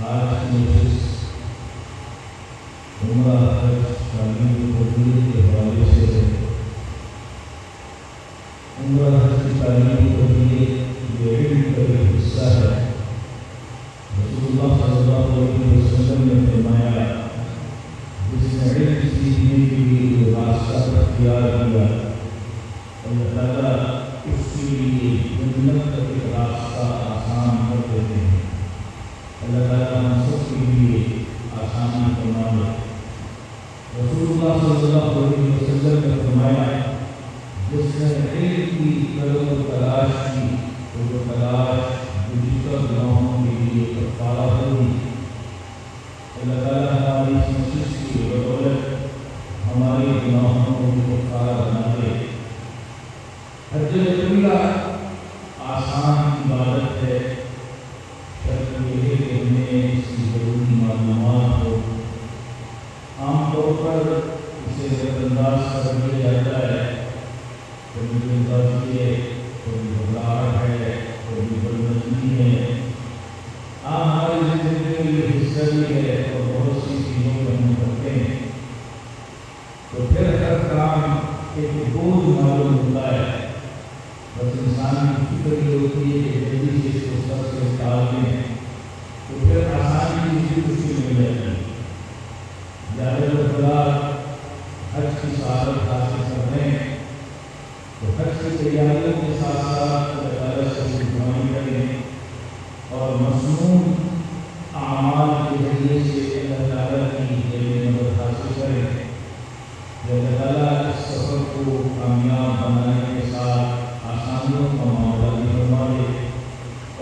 آج کی مجلس عمرہ حج تعلیم و تربیت کے حوالے سے ہے۔ عمرہ حج کی تعلیم و تربیت یہ علم کا ایک حصہ ہے۔ رسول اللہ صلی اللہ علیہ وسلم نے فرمایا جس نے علم سیکھنے کے لیے راستہ اختیار کیا اللہ تعالیٰ اس کے لیے جنت کا ایک راستہ آسان کر دیتے ہیں۔ اللہ تعالیٰ ہم سب کے لیے آسانی فرمائے۔ رسول اللہ صلی اللہ علیہ وسلم نے فرمایا جس نے علم کی طلب و تلاش کی تو وہ تلاش گزشتہ گناہوں کے لیے کفارہ ہوگی۔ اللہ تعالیٰ ہماری اس مجلس کی بدولت ہمارے گناہوں کو بھی کفارہ بنا دے۔ حج طویلہ آسان عبادت ہے، شرط یہ ہے کہ ہمیں اس کی ضروری معلومات ہو۔ عام طور پر اسے نظر انداز کر دیا جاتا ہے، کبھی اندازی ہے، کبھی گھبراہٹ ہے، کبھی بدنظمی ہے۔ ہماری زندگی میں یہ حصہ بھی ہے اور بہت سی چیزوں کو ہم کرتے ہیں تو پھر ہر کام ایک بوجھ معلوم ہوتا ہے۔ بس انسان کی فکر یہ ہوتی ہے کہ جلدی سے اس کو سب سے ٹال دیں تو پھر آسانی کی خوشی مل جاتی ہے۔ جب حج کی سعادت حاصل کر رہے ہیں تو حج کی تیاریوں کے ساتھ ساتھ اللہ تعالیٰ سے دعائیں کریں اور مصنون اعمال کے ذریعے سے اللہ تعالیٰ کی مدد حاصل کریں۔ اللہ تعالیٰ اس سفر کو کامیاب بنانے کے ساتھ آسانیوں کا معاملہ بھی فرما دے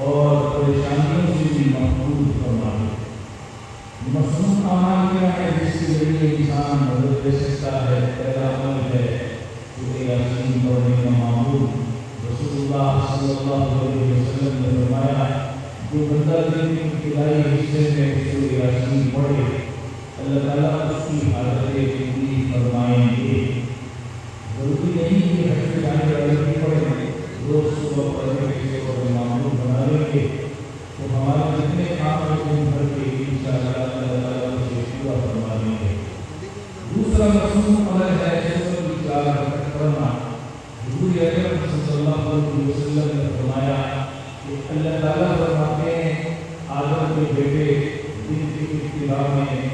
اور پریشانیوں سے بھی محفوظ فرما دے۔ مصنون اعمال کیا ہے جس کے ذریعے انسان مدد لے سکتا ہے؟ پہلا عمل ہے سورہ یاسین پڑھنے کا معمول۔ رسول اللہ صلی اللہ علیہ وسلم نے فرمایا جو بندہ دن کے ابتدائی حصے میں سورہ یاسین پڑھے اللہ تعالیٰ اس کی حاجتیں پوری فرمائیں گے۔ ضروری نہیں کہ حج پہ جانے والے بھی پڑھیں، روز صبح پڑھنے کے اور معمول بنا لیں گے تو ہمارے جتنے کام ہیں دن بھر کے انشاءاللہ اللہ تعالیٰ اسے پورا فرما دیں گے۔ دوسرا مصنون عمل ہے سورۃ البقرہ پڑھنا۔ حضور اکرم صلی اللہ علیہ وسلم نے فرمایا کہ اللہ تعالیٰ فرماتے ہیں آدم کے بیٹے دن کی ابتدا میں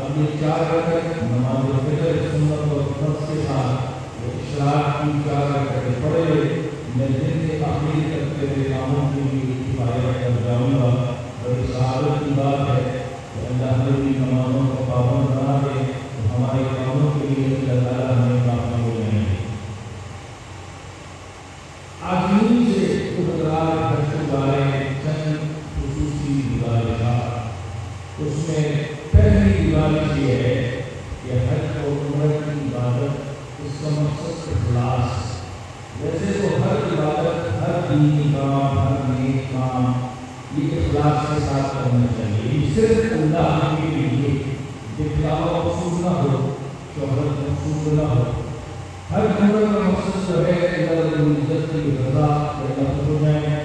اپنی 4 رکعت نماز فجر سنت اور فرض کے ساتھ اشراق کی 4 رکعتیں پڑھ لے، میں دن کے آخری تک تیرے کاموں کے لیے کفایت کر جاؤں گا۔ بڑی سعادت کی بات ہے کہ اللہ ہمیں نمازوں کو پابند بنا دے تو ہمارے کاموں کے لیے اللہ تعالیٰ ہمیں کافی ہو جائیں گے۔ آخری سے خودرات حج کے بارے میں چند خصوصی گزارشات۔ اس میں پہلی گزارش یہ ہے کہ حج اور عمرہ کی عبادت اس کا مقصد اخلاص۔ ویسے تو ہر عبادت، ہر دینی کام، ہر نیک کام یہ اخلاص کے ساتھ کرنا چاہیے۔ یہ صرف اللہ کے لیے دکھلاوا مقصود نہ ہو، شہرت مقصود نہ ہو۔ ہر عمر کا مقصد جو ہے اللہ رب العزت کی رضا جنت ہو جائے،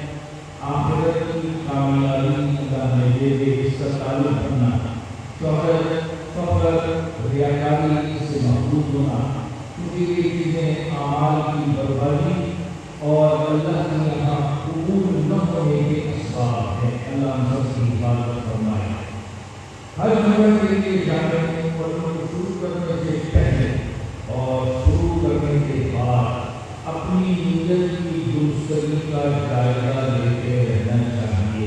آخرت کی کامیابی اللہ نے دے دے، اس کا تعلق بننا، شہرت، فخر، ریاکاری سے محفوظ ہونا، کیونکہ یہ چیزیں اعمال کی بربادی اور اللہ کے یہاں قبول نہ ہونے کے اسباب ہیں۔ اللہ ہم سب کی حفاظت فرمائے۔ ہر عمر کے لیے جانے اور شروع کرنے سے پہلے اور شروع کرنے کے بعد اپنی نیت کی درستگی کا جائزہ لیتے رہنا چاہیے۔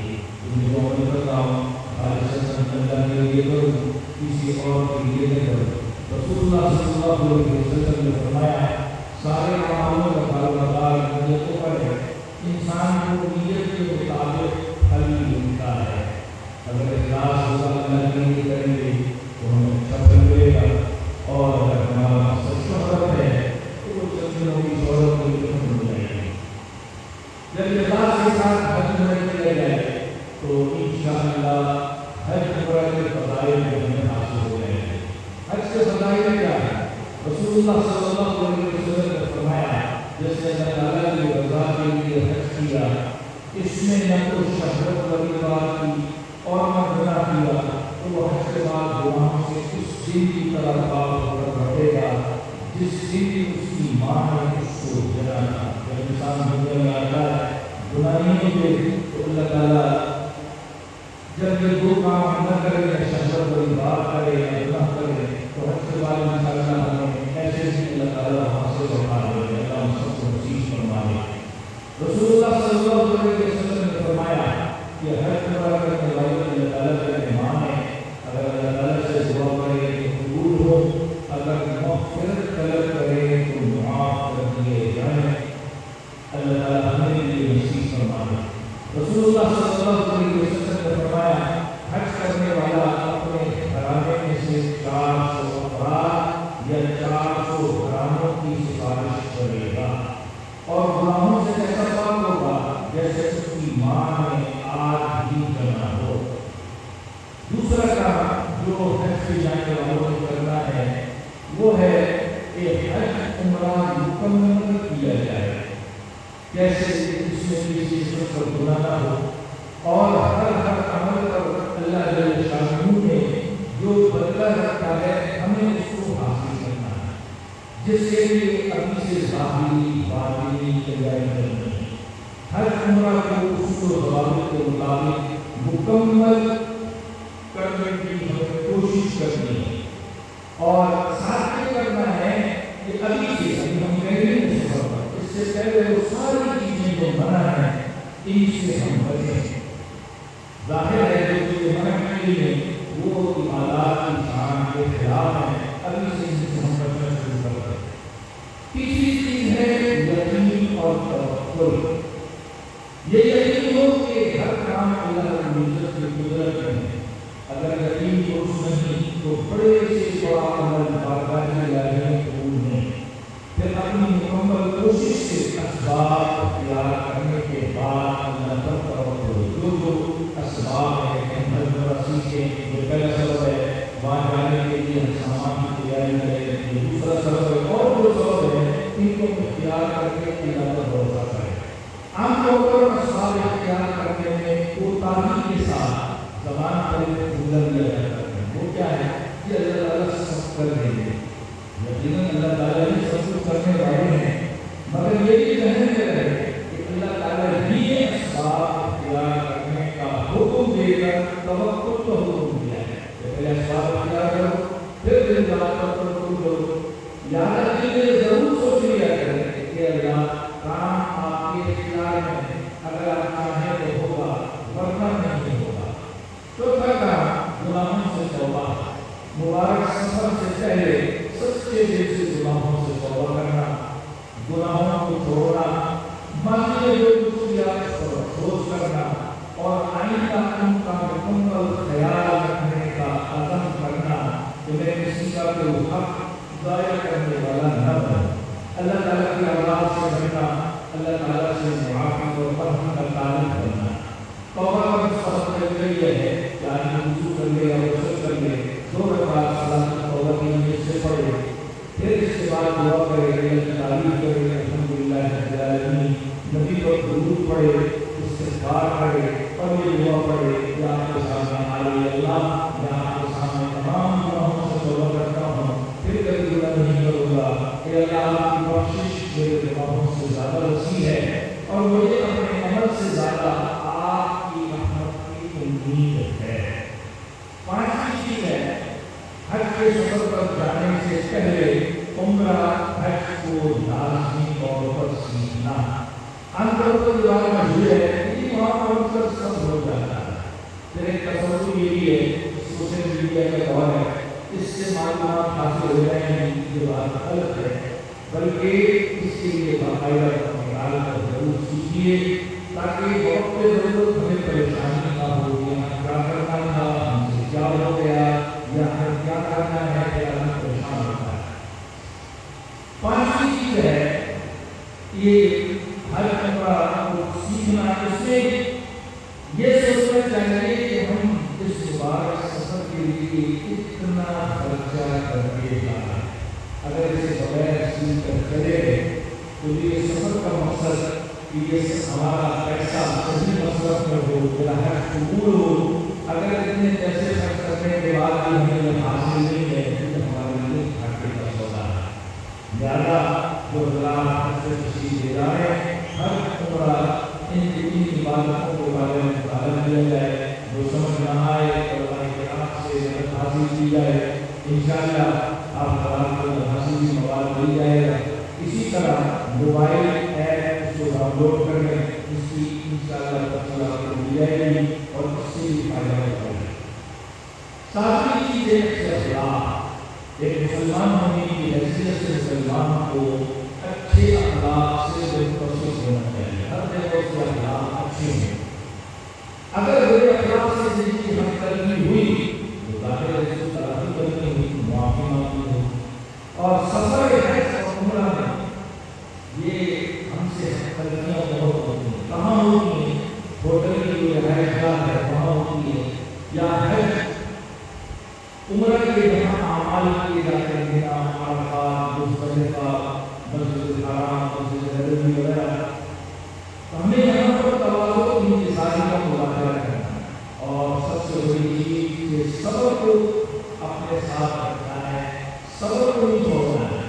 جو میں بتاؤں خالص اللہ کے لیے کروں، کسی اور کے لیے نہ کروں۔ رسول اللہ صلی اللہ علیہ وسلم نے فرمایا سارے اعمال کا کاروبار نیتوں پر ہے، انسان کو نیت کے مطابق پھل ملتا ہے۔ اگر اخلاص ہوگا اللہ کے لیے کریں گے تو ہمیں اچھا پھل ملے گا، اور اگر ہمارا مقصد شہرت ہے تو وہ چند دنوں کی شہرت کو ختم ہو جائے گی۔ جب اخلاص کے ساتھ حج عمرہ کیا جائے تو انشاءاللہ حج عمرہ کے فضائل ہمیں حاصل ہو جائیں گے۔ حج کے فضائل کیا ہے؟ رسول اللہ صلی اللہ علیہ وسلم نے فرمایا جس نے اللہ تعالیٰ کی رضا کے لیے حج کیا اس میں نہ تو شہرت والی بات کی اور میں گناہ کیا تو وہ حج کے بعد گناہوں سے اس دن کی طرح پاک ہو کر بڑھے گا جس دن اس کی ماں نے اس کو جلانا. جب انسان دنیا میں آتا ہے گناہ نہیں ہوتے تو اللہ تعالیٰ جب یہ دو کام نہ کرے یا شہوت بڑی بات کرے یا گناہ کرے تو حج کے بعد انشاءاللہ ہمیں ایسے ہی اللہ تعالیٰ وہاں سے لوٹا دے. اللہ ہم سب کو نصیب فرمائے. رسول اللہ صلی اللہ علیہ وسلم نے فرمایا کہ حج عمرہ کرنے والے اللہ تعالیٰ کا مہمان ہے. اگر اللہ تعالیٰ سے دعا کرے تو قبول ہو, اگر مغفرت طلب کرے تو معاف کر دیے جائیں. اللہ تعالیٰ ہمیں لیے نصیب فرمائے. رسول اللہ صلی اللہ علیہ وسلم نے فرمایا حج کرنے والا اپنے گھرانے میں سے 400 افراد یا 400 گھرانوں کی سفارش کرے گا اور گناہوں سے ایسا پاک ہوگا جیسے اس کی ماں نے آج ہی کرنا ہو. دوسرا کام جو حج پہ جانے والوں نے کرنا ہے وہ ہے کہ حج عمرہ مکمل کیا جائے. کیسے اس میں کسی چیز پر گناہ نہ ہو اور ہر عمل پر اللہ جل شانہ نے جو بدلہ رکھا ہے ہمیں اس کو حاصل کرنا ہے, جس کے لیے ابھی سے ظاہری باطنی تیاری کرنی ہے. ہر عمرہ کو اصول و ضوابط کے مطابق مکمل کرنے کی ہمیں کوشش کرنی ہے اور ساتھ یہ کرنا ہے کہ ابھی سے ہم پہلے نہیں سفر اس سے پہلے وہ ساری چیزیں جو منع ہیں ان سے ہم بچیں. ظاہر ہے جو چیزیں منع کی گئی ہیں وہ عبادات کی شان کے خلاف ہیں, ابھی سے ان سے ہم بچنا شروع کر دیں. تیسری چیز ہے یقین اور توکل. یہ یقین ہو کہ ہر کام اللہ رب العزت کی قدرت میں ہے. اگر یقین درست نہیں تو بڑے سے بڑا عمل بارگاہ الہی میں قبول نہیں. پھر اپنی مکمل کوشش سے اسباب اختیار کرنے کے بعد اللہ پر توکل. جو اسباب ہیں حج عمرہ کے جو پہلا سبب ہے وہاں جانے کے لیے سامان کی تیاری کرے, دوسرا سبب ہے اور جو سبب ہے ان کو اختیار کر کے اللہ پر بھروسہ کرے. عام طور پر اسباب اختیار کرنے میں کوتاہی کے ساتھ زبان پر گزر لیا جاتا ہے. وہ کیا ہے کہ اللہ تعالیٰ سب کر دیں گے. یقیناً اللہ تعالیٰ ہی سب کچھ کرنے والے ہیں, مگر یہ بھی ذہن میں رہے کہ اللہ تعالیٰ ہی اسباب اختیار کرنے کا حکم دے کر توکل کا حکم دیا ہے. پہلے اسباب اختیار کرو پھر دل بات پر توکل کرو. یاد رکھیے ضرور سوچ لیا کریں کہ اللہ کام آپ کے اختیار میں ہے, اگر آپ چاہیں تو ہوگا ورنہ نہیں ہوگا. چوتھا کام گناہوں سے توبہ. مبارک سفر سے پہلے سچے دل سے گناہوں سے توبہ کرنا, گناہوں کو چھوڑنا, ماضی میں جو کچھ کیا اس پر افسوس کرنا اور آئندہ ان کا مکمل خیال رکھنے کا عزم کرنا کہ میں کسی کا کوئی حق ضائع کرنے والا نہ بنوں. اللہ تعالیٰ کی آواز سے بچنا, اللہ تعالیٰ سے معافی اور رحمت کا تعلق کرنا. توبہ کا مستحب یہ ہے کہ آدمی وضو کر لے اور غسل کر لے, 2 رکعت صلاۃ توبہ کی نیت سے پڑھے, پھر اس کے بعد دعا کرے, تعریف کرے الحمدللہ رب العالمین, نبی پر درود پڑھے, استغفار کرے اور یہ دعا پڑھے کہ آپ کے سامنے آئے اللہ میں آپ کے سامنے تمام گناہوں سے توبہ کرتا ہوں, پھر کبھی گناہ نہیں کروں گا. کہ اللہ آپ کی بخشش میرے گناہوں سے زیادہ وسیع ہے اور مجھے اپنے عمل سے زیادہ آپ کی رحمت کی امید ہے. پانچویں چیز ہے حج کے سفر پر جانے سے پہلے عمرہ حج کو لازمی طور پر سیکھنا. عام طور پر جو مشہور ہے کہ وہاں پر سب ہو جاتا ہے. پھر ایک تصور یہ بھی ہے سوشل میڈیا کا دور ہے, اس سے معلومات حاصل ہو جائیں گی, یہ بات غلط ہے, بلکہ اس کے لیے باقاعدہ نکال کر ضرور سیکھیے تاکہ وقت پہ ضرورت ہمیں پریشانی نہ ہو. یہاں کیا کرنا تھا, ہم سے کیا ہو گیا, یہاں کیا کرنا ہے, کیا ہم پریشان ہوتا ہے. پانچویں چیز ہے یہ ہر عمرہ کو سیکھنا. اس میں یہ سوچنا چاہیے کہ ہم اس مبارک سفر کے لیے کتنا خرچہ کر کے جانا ہے. اگر اسے بغیر سیکھ کر چلے تو یہ سفر کا مقصد کہ یہ ہمارا پیسہ صحیح مصرف میں ہو, میرا حج قبول ہو, اگر اتنے پیسے خرچ کرنے کے بعد بھی ہمیں یہ حاصل نہیں ہے تو ہمارے لیے گھاٹے کا سودا ہے۔ لہٰذا جو حضرات سے تشریف لے جائیں ہر عمرہ ان کی عبادتوں کے بارے میں مطالعہ کیا جائے، جو سمجھ نہ آئے تو اللہ کے نام سے مدد حاصل کی جائے، انشاءاللہ آپ حضرات کو حاصل کی مواد مل جائے گا۔ اسی طرح موبائل ایپ کو ڈاؤن لوڈ کر لیں، اس کی انشاءاللہ تفصیل آپ کو مل جائے گی اور اس سے بھی فائدہ ہوگا۔ ساتویں چیز ہے اخلاق۔ ایک مسلمان ہونے کی حیثیت سے مسلمان کو اچھے اخلاق سے متصف ہونا چاہیے، ہر جگہ اس کے اخلاق اچھے ہیں۔ اگر برے اخلاق سے زندگی ہم ترقی ہوئی تو ظاہر ہے اس کو ترقی کرنی ہوئی، معافی مانگنی ہوئی، اور سفر حج اور عمرہ میں یہ ہم سے غلطیاں بہت ہوتی ہیں۔ کہاں ہوتی ہیں؟ ہوٹل کی جو رہائش گاہ ہے وہاں ہوتی ہے، یا حج عمرہ کے جہاں اعمال کیے جاتے ہیں، عرفات، مزدلفہ، مسجد الحرام، مسجد نبوی وغیرہ، ہمیں یہاں پر تواضع و انکساری کا مظاہرہ کرنا ہے، اور سب سے بڑی چیز یہ صبر کو اپنے ساتھ رکھنا ہے، صبر کو نہیں چھوڑنا ہے۔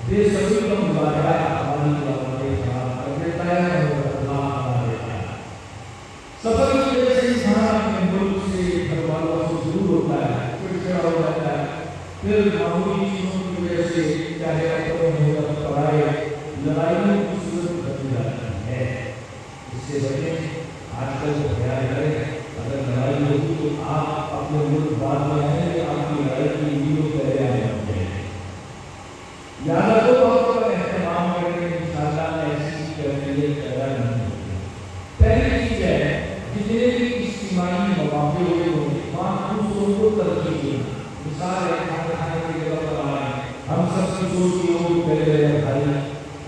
بے صبری کا مظاہرہ ہماری عبادتیں خراب کر دیتا ہے اور اللہ بنا دیتا ہے۔ سفر کی وجہ سے انسان اپنے ملک سے، گھر والوں سے دور ہوتا ہے، چڑچڑا ہو جاتا ہے، پھر معمولی چیزوں کی وجہ سے چاہے کپڑوں میں ہو، پڑھائی، لڑائیوں کی صورت بدل جاتی ہے۔ اس سے بچیں۔ آج کل تو خیال کریں اگر لڑائی ہوگی تو آپ اپنے ملک بعد میں آئیں گے، آپ کی لڑائی کی ویڈیو پہلے آ جاتے ہیں۔ یاد رکھو وقت کا اہتمام کریں، انشاءاللہ ایسی کیفیت پیدا نہیں ہوتی۔ پہلی چیز ہے جتنے بھی اجتماعی مواقع ہوئے ہوں گے وہاں دوسروں کو ترجیح دینا۔ مثال ہے کھانے کھانے کی جگہ پر آئے، ہم سب کی سوچ کی ہو پہلے میرا بھائی،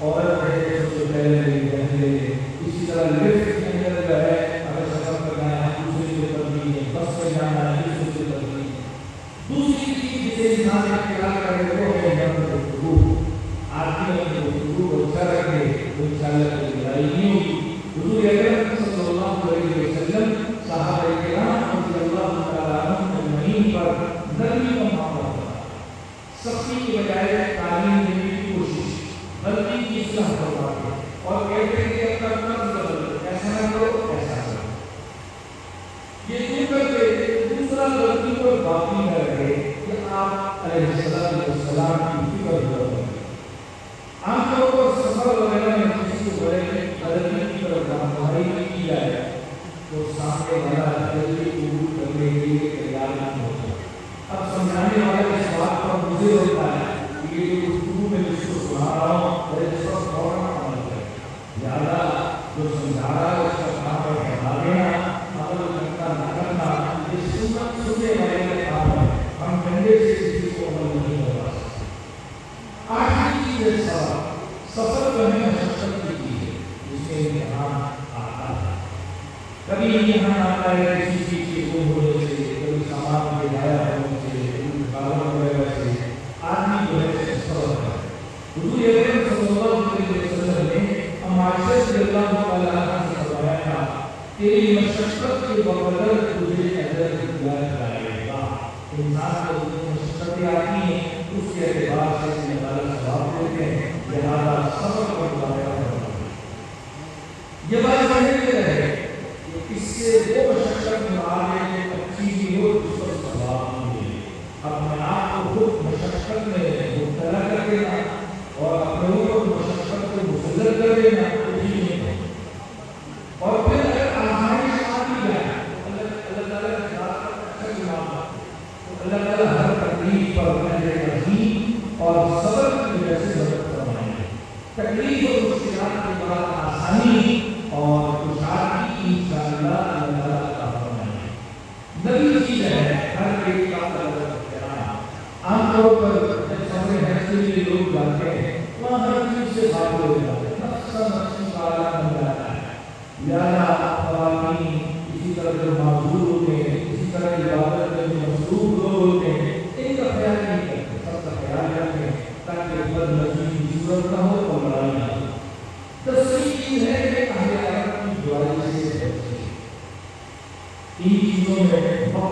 عورت ہے سب سے پہلے میری بہن لے لے۔ اسی طرح لفٹ کے اندر جو ہے اگر سفر کرنا ہے دوسرے کو ترجیح دیں، بس میں جانا ہے دوسرے کو ترجیح دیں۔ دوسری چیز جسے انسان اختیار کرے وہ ہے گفتگو۔ آدمی اپنی گفتگو کو اچھا رکھے تو انشاءاللہ کوئی لڑائی نہیں ہوگی۔ حضور اکرم صلی اللہ علیہ وسلم صحابہ کرام رضی اللہ تعالیٰ عنہم اجمعین پر نرمی کا معاملہ ہوتا ہے، سختی کی بجائے تعلیم دینے کی کوشش، غلطی کی اصلاح کرواتے اور کہتے ہیں کہ اپنا قرض بدل، ایسا نہ کرو ایسا کرو۔ یہ کیوں کرتے دوسرا غلطی پر باقی نہ رہے کہ آپ علیہ السلام کی فکر کرو۔ عام طور پر سفر وغیرہ میں کسی کو بڑے غلطی کی طرف رہنمائی کی جائے تو سامنے والا غلطی قبول کرنے کے لیے تیار نہیں ہوتا۔ اب سمجھانے والا اس بات پر مضر ہوتا ہے کہ یہ جو گفتگو میں جس کو سنا رہا ہوں اور اس پر فوراً عمل کرے، لہٰذا جو سمجھا رہا ہے اس کا کام پر بڑھا دینا، عمل کرنا نہ کرنا، یہ سنت سننے والے کا کام ہے، ہم ڈنڈے سے کسی کو عمل نہیں کروا سکتے۔ آخری چیز ہے صبر۔ سفر جو ہے مشقت کی چیز ہے، جس میں امتحان آتا ہے، کبھی امتحان آتا ہے کسی چیز کے گم ہونے سے، کبھی سامان کے ضائع ہونے سے، کبھی کاروں وغیرہ سے، آدمی جو ہے صبر ہے۔ حضور اکرم صلی اللہ علیہ وسلم نے ہم عائشہ رضی اللہ تعالیٰ عنہا سے فرمایا تھا تیری مشقت کے بغیر تجھے اجر دیا جائے گا۔ انسان کو جو مشقتیں آتی ہیں اس کے اعتبار سے اللہ تعالیٰ ثواب دیتے ہیں، لہٰذا صبر پر مظاہرہ کرنا۔ یہ بات سمجھ میں رہے کہ اس سے وہ مشقت آگے اچھی بھی ہو جس پر ثواب ملے۔ اپنے آپ کو خود مشقت میں مبتلا کر دینا اور اپنے اوپر مشقت کو مسلط کر دینا کچھ نہیں ہے۔ اور پھر اگر آزمائش آتی ہے اللہ تعالیٰ کے ساتھ اچھا جواب تو اللہ تعالیٰ ہر تکلیف پر اجر عظیم اور صبر کی وجہ سے مدد فرمائیں گے۔ تکلیف اور مشکلات کے بعد آسانی اور خوشحالی انشاءاللہ اللہ تعالیٰ عطا فرمائیں گے۔ نبی چیز ہے ہر ایک کا الگ اختیار۔ عام طور پر جب سفر حج کے لیے لوگ جاتے ہیں وہاں ہر چیز سے غافل ہو جاتے ہیں، نفسی کا عالم بن جاتا ہے۔ لہٰذا خواتین اسی طرح جو معذور ہوتے ہیں، اسی طرح عبادت میں جو مصروف لوگ ہوتے ہیں، ان کا خیال نہیں کرتے، سب کا خیال رکھتے ہیں تاکہ بد نصیبی کی صورت نہ ہو اور لڑائی نہ ہو۔ دوسری چیز ہے کہ اہل عرب کی برائی سے بچیں۔ تین چیزوں میں وقت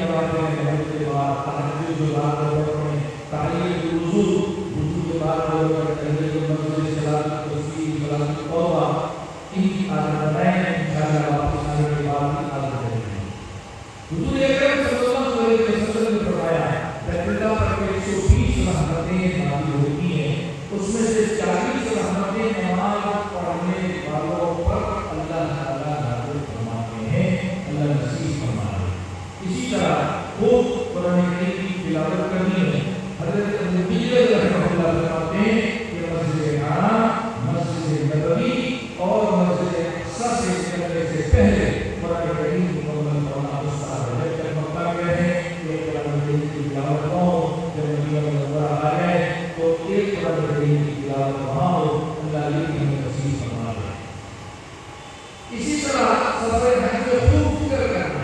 نمازیں ہجرت کے بعد تہجد جو رات کو پڑھیں، تحیۃ الوضو، وضو کے بعد تحیۃ المسجد، صلاۃ التسبیح، صلاۃ التوبہ، ان کی عادت بنائیں، انشاءاللہ واپس آنے کے بعد کی عادت کریں گے۔ حضور اکرم صلی اللہ علیہ وسلم نے فرمایا بیت اللہ پر 120 رحمتیں نازل ہوتی ہیں، اس میں سے 40 رحمتیں نماز پڑھنے والوں پر اللہ تعالیٰ نازل فرماتے ہیں، اللہ نصیب فرمائے۔ اسی طرح خوب قرآن کریم کی تلاوت کرنی ہے۔ حضرت ابو رحمہ اللہ فرماتے ہیں کہ مسجد حرام، مسجد نبوی اور مسجد اقصی سے نکلنے سے پہلے قرآن کریم مکمل ہونا مستحب ہے۔ جب مکہ گئے ہیں ایک قرآن کریم کی تلاوت ہو، جب مدینہ منورہ آ گئے تو ایک قرآن کریم کی تلاوت وہاں ہو، اللہ یہ ہمیں نصیب فرما دے۔ اسی طرح سفر حج میں خوب فکر کرنا،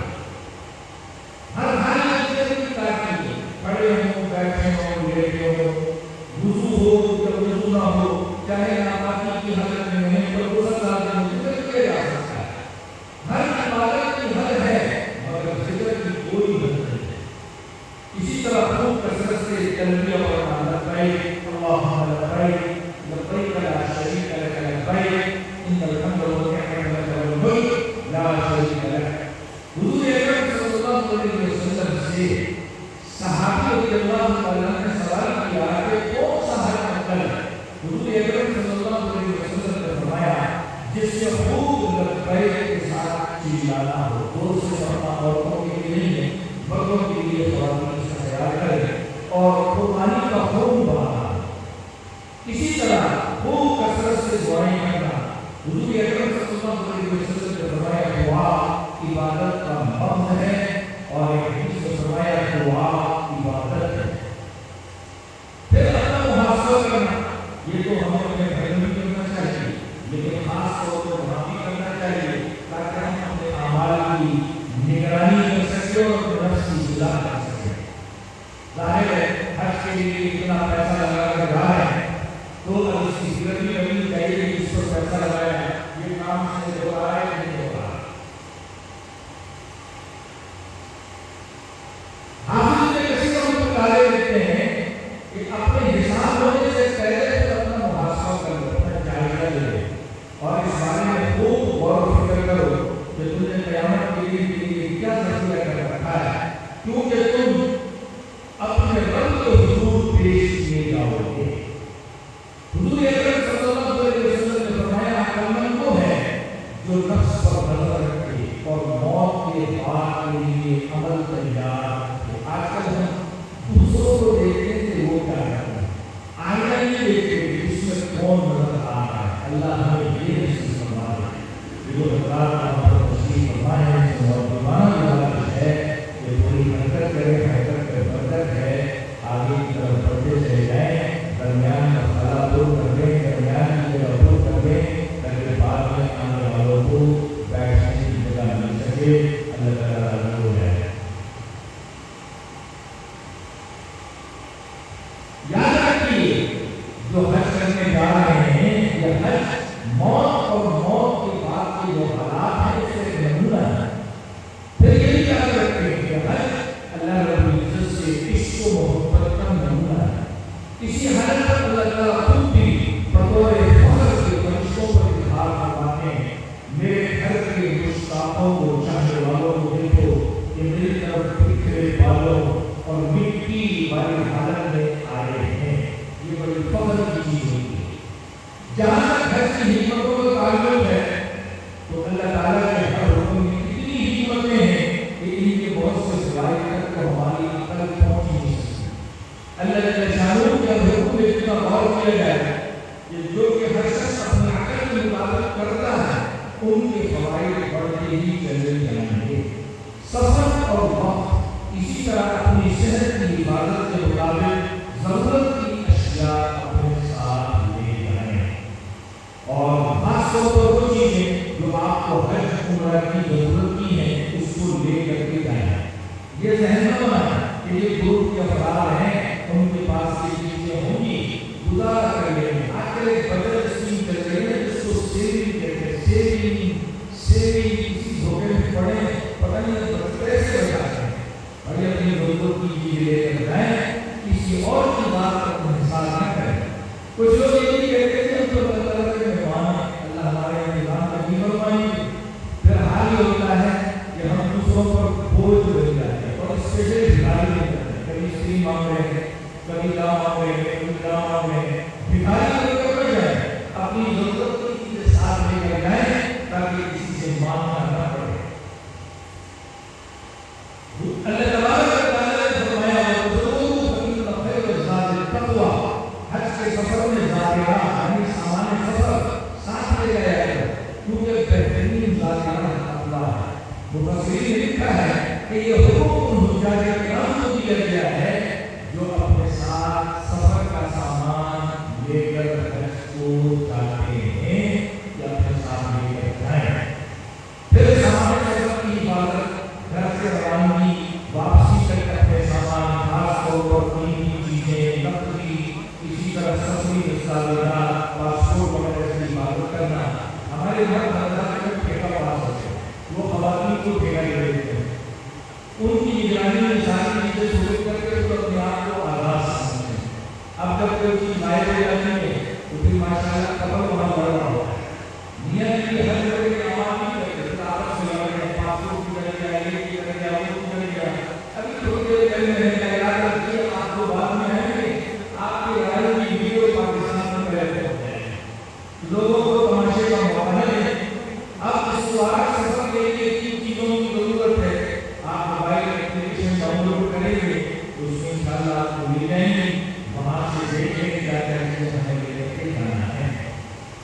ہر حال میں تاکہ کھڑے ہوں، بیٹھے ہوں، لیٹے ہوں، وضو ہو یا وضو نہ ہو، چاہے ناپاکی کی حالت میں نہیں پر غسل لازم ذکر کیا جا سکتا ہے۔ ہر عبادت کی حد ہے مگر ذکر کی کوئی حد نہیں ہے۔ اسی طرح خوب کثرت سے تلبیہ پڑھنا، لبیک اللہم لبیک لبیک لا شریک لک لبیک ان الحمد والنعمۃ لک والملک لا شریک لک۔ حضور اکرم صلی اللہ علیہ وسلم سے صحابی رضی اللہ عنہ نے سوال کیا کہ کون سا حج افضل ہے؟ حضور اکرم صلی اللہ علیہ وسلم نے فرمایا جس سے خوب لبیک کے ساتھ چلانا ہو، دور سے پڑھنا عورتوں کے لیے نہیں ہے، مردوں کے لیے خواتین سے خیال کریں اور قربانی کا خون بہانا۔ اسی طرح خوب کثرت سے دعائیں کرنا۔ حضور اکرم صلی اللہ علیہ وسلم نے فرمایا دعا عبادت کا مقصد ہے، اور ایک حدیث میں فرمایا دعا عبادت ہے۔ پھر اپنا محاسبہ کرنا، یہ تو ہمیں اپنے گھر میں کرنا چاہیے لیکن خاص طور پر وہاں بھی کرنا چاہیے تاکہ ہم اپنے اعمال کی نگرانی کر سکیں اور اپنے نفس کی اصلاح کر سکیں۔ ظاہر ہے حج کے لیے اتنا پیسہ لگا کر رہا ہے تو اب اس کی فکر بھی کرنی چاہیے کہ اس پر پیسہ لگایا ہے یہ کام سے ہو رہا ہے نہیں ہو رہا۔ حافظ ابن کثیر رحمۃ اللہ علیہ کہتے ہیں کہ اپنے حساب ہونے سے پہلے اپنا محاسبہ کرو، اپنا جائزہ لے اور اس بارے میں خوب غور و فکر کرو کہ تم نے قیامت کے لیے کیا ذخیرہ کر رکھا ہے، کیونکہ تم اپنے رب کے حضور پیش کیے جاؤ گے۔ حضور اکرم صلی اللہ علیہ وسلم نے فرمایا عقلمند وہ ہے جو نفس پر نظر رکھے اور موت کے بعد کے لیے عمل تیار رکھے۔ آج کل ہم دوسروں کو دیکھتے تھے وہ کیا کرتے ہیں، آئینہ نہیں دیکھتے کہ اس میں کون نظر آ رہا ہے۔ اللہ ہمیں یہ نصیب فرمائے، جو حضرات ہمارے نصیب فرمائے اور ایمان ہے کہ پوری حرکت کرے، حرکت کے برکت ہے، آگے کی طرف بڑھتے چلے جائیں، درمیان میں خلا دور کر دیں، درمیان کی جگہ دور کر دیں تاکہ بعد میں آنے والوں کو بیٹھنے کی جگہ مل سکے۔ اللہ تعالیٰ راضی ہو جائے۔ یاد رکھیے جو حج کرنے جا رہے ہیں یہ حج موت اور موت کے بعد کے جو حالات ہیں اس سے ایک نمونہ ہے۔ پھر یہ یاد رکھیں کہ حج اللہ رب العزت سے عشق و محبت کا نمونہ ہے۔ اسی حالت پر اللہ تعالیٰ خود بھی بطور فخر کے فرشتوں پر اظہار فرماتے ہیں میرے گھر کے مشتاقوں کو، چاہنے والوں کو دیکھو کہ میری طرف بکھرے بالوں اور مٹی والی حالت میں آئے ہیں۔ یہ بڑی فخر کی چیز ہوتی ہے۔ جہاں تک حج کی حکمتوں کا تعلق ہے تو اللہ تعالیٰ کے ہر حکم میں اتنی حکمتیں ہیں کہ ان کے بہت سے سوائے تک تو ہماری عقل پہنچ نہیں سکتی۔ اللہ کے شانوں کے حکم میں اتنا غور کیا جائے کہ جو کہ ہر شخص اپنی عقل کے مطابق کرتا ہے ان کے فوائد بڑھتے ہی چلے جائیں گے۔ سفر اور وقت، اسی طرح اپنی صحت کی حفاظت کے مطابق ضرورت کی اشیاء اپنے ساتھ لے جائیں اور خاص طور پر وہ چیزیں جو آپ کو حج عمرہ کی ضرورت کی ہیں اس کو لے کر کے جائیں۔ یہ ذہن میں بنائیں کہ یہ گروپ کے افراد ہیں ان کے پاس یہ چیزیں ہوں گی، گزارا کر لیں گے۔ آج کل ایک بجٹ اسکیم چل رہی ہے جس کو سیونگ کہتے ہیں، سیونگ کسی دھوکے میں پڑے پتہ نہیں کیسے بچاتے ہیں۔ کبھی دعا مانگ رہے ہیں، کبھی دعا مانگ رہے ہیں، بھکاری ہو کے پڑ جائیں، اپنی ضرورت کی چیزیں ساتھ لے کر جائیں تاکہ کسی سے مانگنا نہ پڑے۔ اللہ تبارک و تعالیٰ نے فرمایا وَالْخُرُوجُ فَإِنَّ خَيْرَ الزَّادِ التَّقْوَىٰ، حج کے سفر میں زادِرَہ یعنی سامان سفر ساتھ لے جایا کرو کیونکہ بہترین زادِرہ تقویٰ ہے۔ مفسرین نے لکھا ہے کہ یہ حکم حجاج کرام کو دیا گیا ہے جو اپنے ساتھ سفر کا سامان لے کر حج کو جاتے ہیں یا اپنے ساتھ لے کر جائیں۔ پھر سامان سفر کی حفاظت، گھر سے روانگی، واپسی تک اپنے سامان، خاص طور پر قیمتی چیزیں، نقدی، اسی طرح سفری دستاویزات، پاسپورٹ وغیرہ کی حفاظت کرنا۔ ہمارے گھر حضرات میں ٹھیکہ پاس ہوتے ہیں، وہ خواتین کو ٹھیکہ دے دیتے ہیں، ان کی نگرانی میں ساری چیزیں سلوک کر کے تو اپنے آپ کو آزاد سمجھتے ہیں۔ اب جب کوئی چیز غائب ہو جاتی ہے تو پھر ماشاءاللہ قبر وہاں بڑھ رہا ہوتا ہے، میاں کی ہر جگہ کے عوام نہیں کرتے، پھر آپس میں لڑ رہے ہیں، پاسپورٹ کی کر دیا، یہ کی کر دیا، وہ کی کر دیا۔ ابھی تھوڑی دیر پہلے میں نے اعلان کر دیا آپ کو بعد میں آئیں گے، آپ کے لڑائی کی ویڈیو پاکستان میں پہلے ہوتے ہیں، لوگوں کو تماشے کا موقع ہے۔ اب اس مبارک سفر کے لیے کن چیزوں کی ضرورت ہے؟ آپ موبائل اپلیکیشن ڈاؤن لوڈ کریں گے تو اس میں انشاءاللہ آپ کو مل جائیں گے، وہاں سے دیکھیں گے کیا کیا چیزیں ہمیں لے کے جانا ہے۔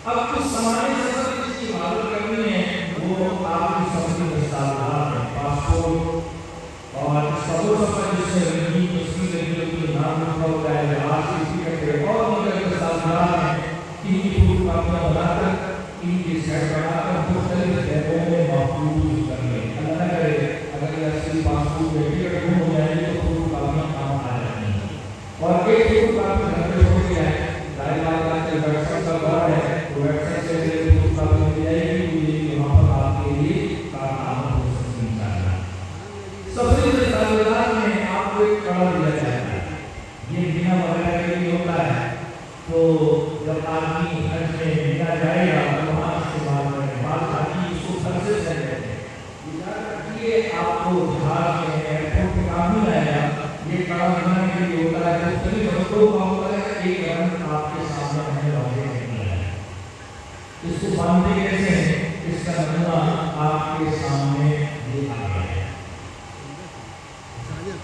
اب کچھ سامان سفر جس کی حفاظت کرنی ہے وہ آپ کی سفری دستاویزات ہیں، پاسپورٹ اور سفر جس سے رنگین تصویر لگی ہوتی ہے، نام لکھا ہوتا ہے، لباس کی ٹکٹ ہے اور دیگر دستاویزات ہیں، ان کی فوٹو کاپیاں بنا کر، ان کی سیٹ بنا کر مختلف جگہوں میں محفوظ کر لیں۔ اللہ نہ کرے اگر یہ اصلی پاسپورٹ یا ٹکٹ گم ہو جائے گی تو فوٹو کاپیاں کام آ جائیں گی، اور ایک فوٹو کاپی گھر پہ چھوڑ کے آئے۔ ظاہر بات ہے کہ ویب سائٹ کا دور ہے تو ویب سائٹ سے فوٹو کاپی مل جائے گی، یہ وہاں پر آپ کے لیے کارآمد ہو سکتی ہے انشاءاللہ۔ سفری دستاویزات میں آپ کو ایک کڑا دیا جاتا ہے، یہ بنا وغیرہ کے لیے ہوتا ہے، تو جب آدمی حج میں بنا جائے گا تو وہاں استعمال کریں، بعض آدمی اس کو گھر سے سہ لیتے ہیں، یہ آپ کو جہاز میں ایئرپورٹ پہ کام نہیں آئے گا، یہ کڑا بنانے کے لیے ہوتا ہے، مختلف رنگوں کا ہوتا ہے، ایک رنگ آپ کے سامنے ہمیں واضح نہیں ہے۔ اس کو باندھتے کیسے ہیں؟ اس کا نمونہ آپ کے سامنے یہ آ گیا ہے۔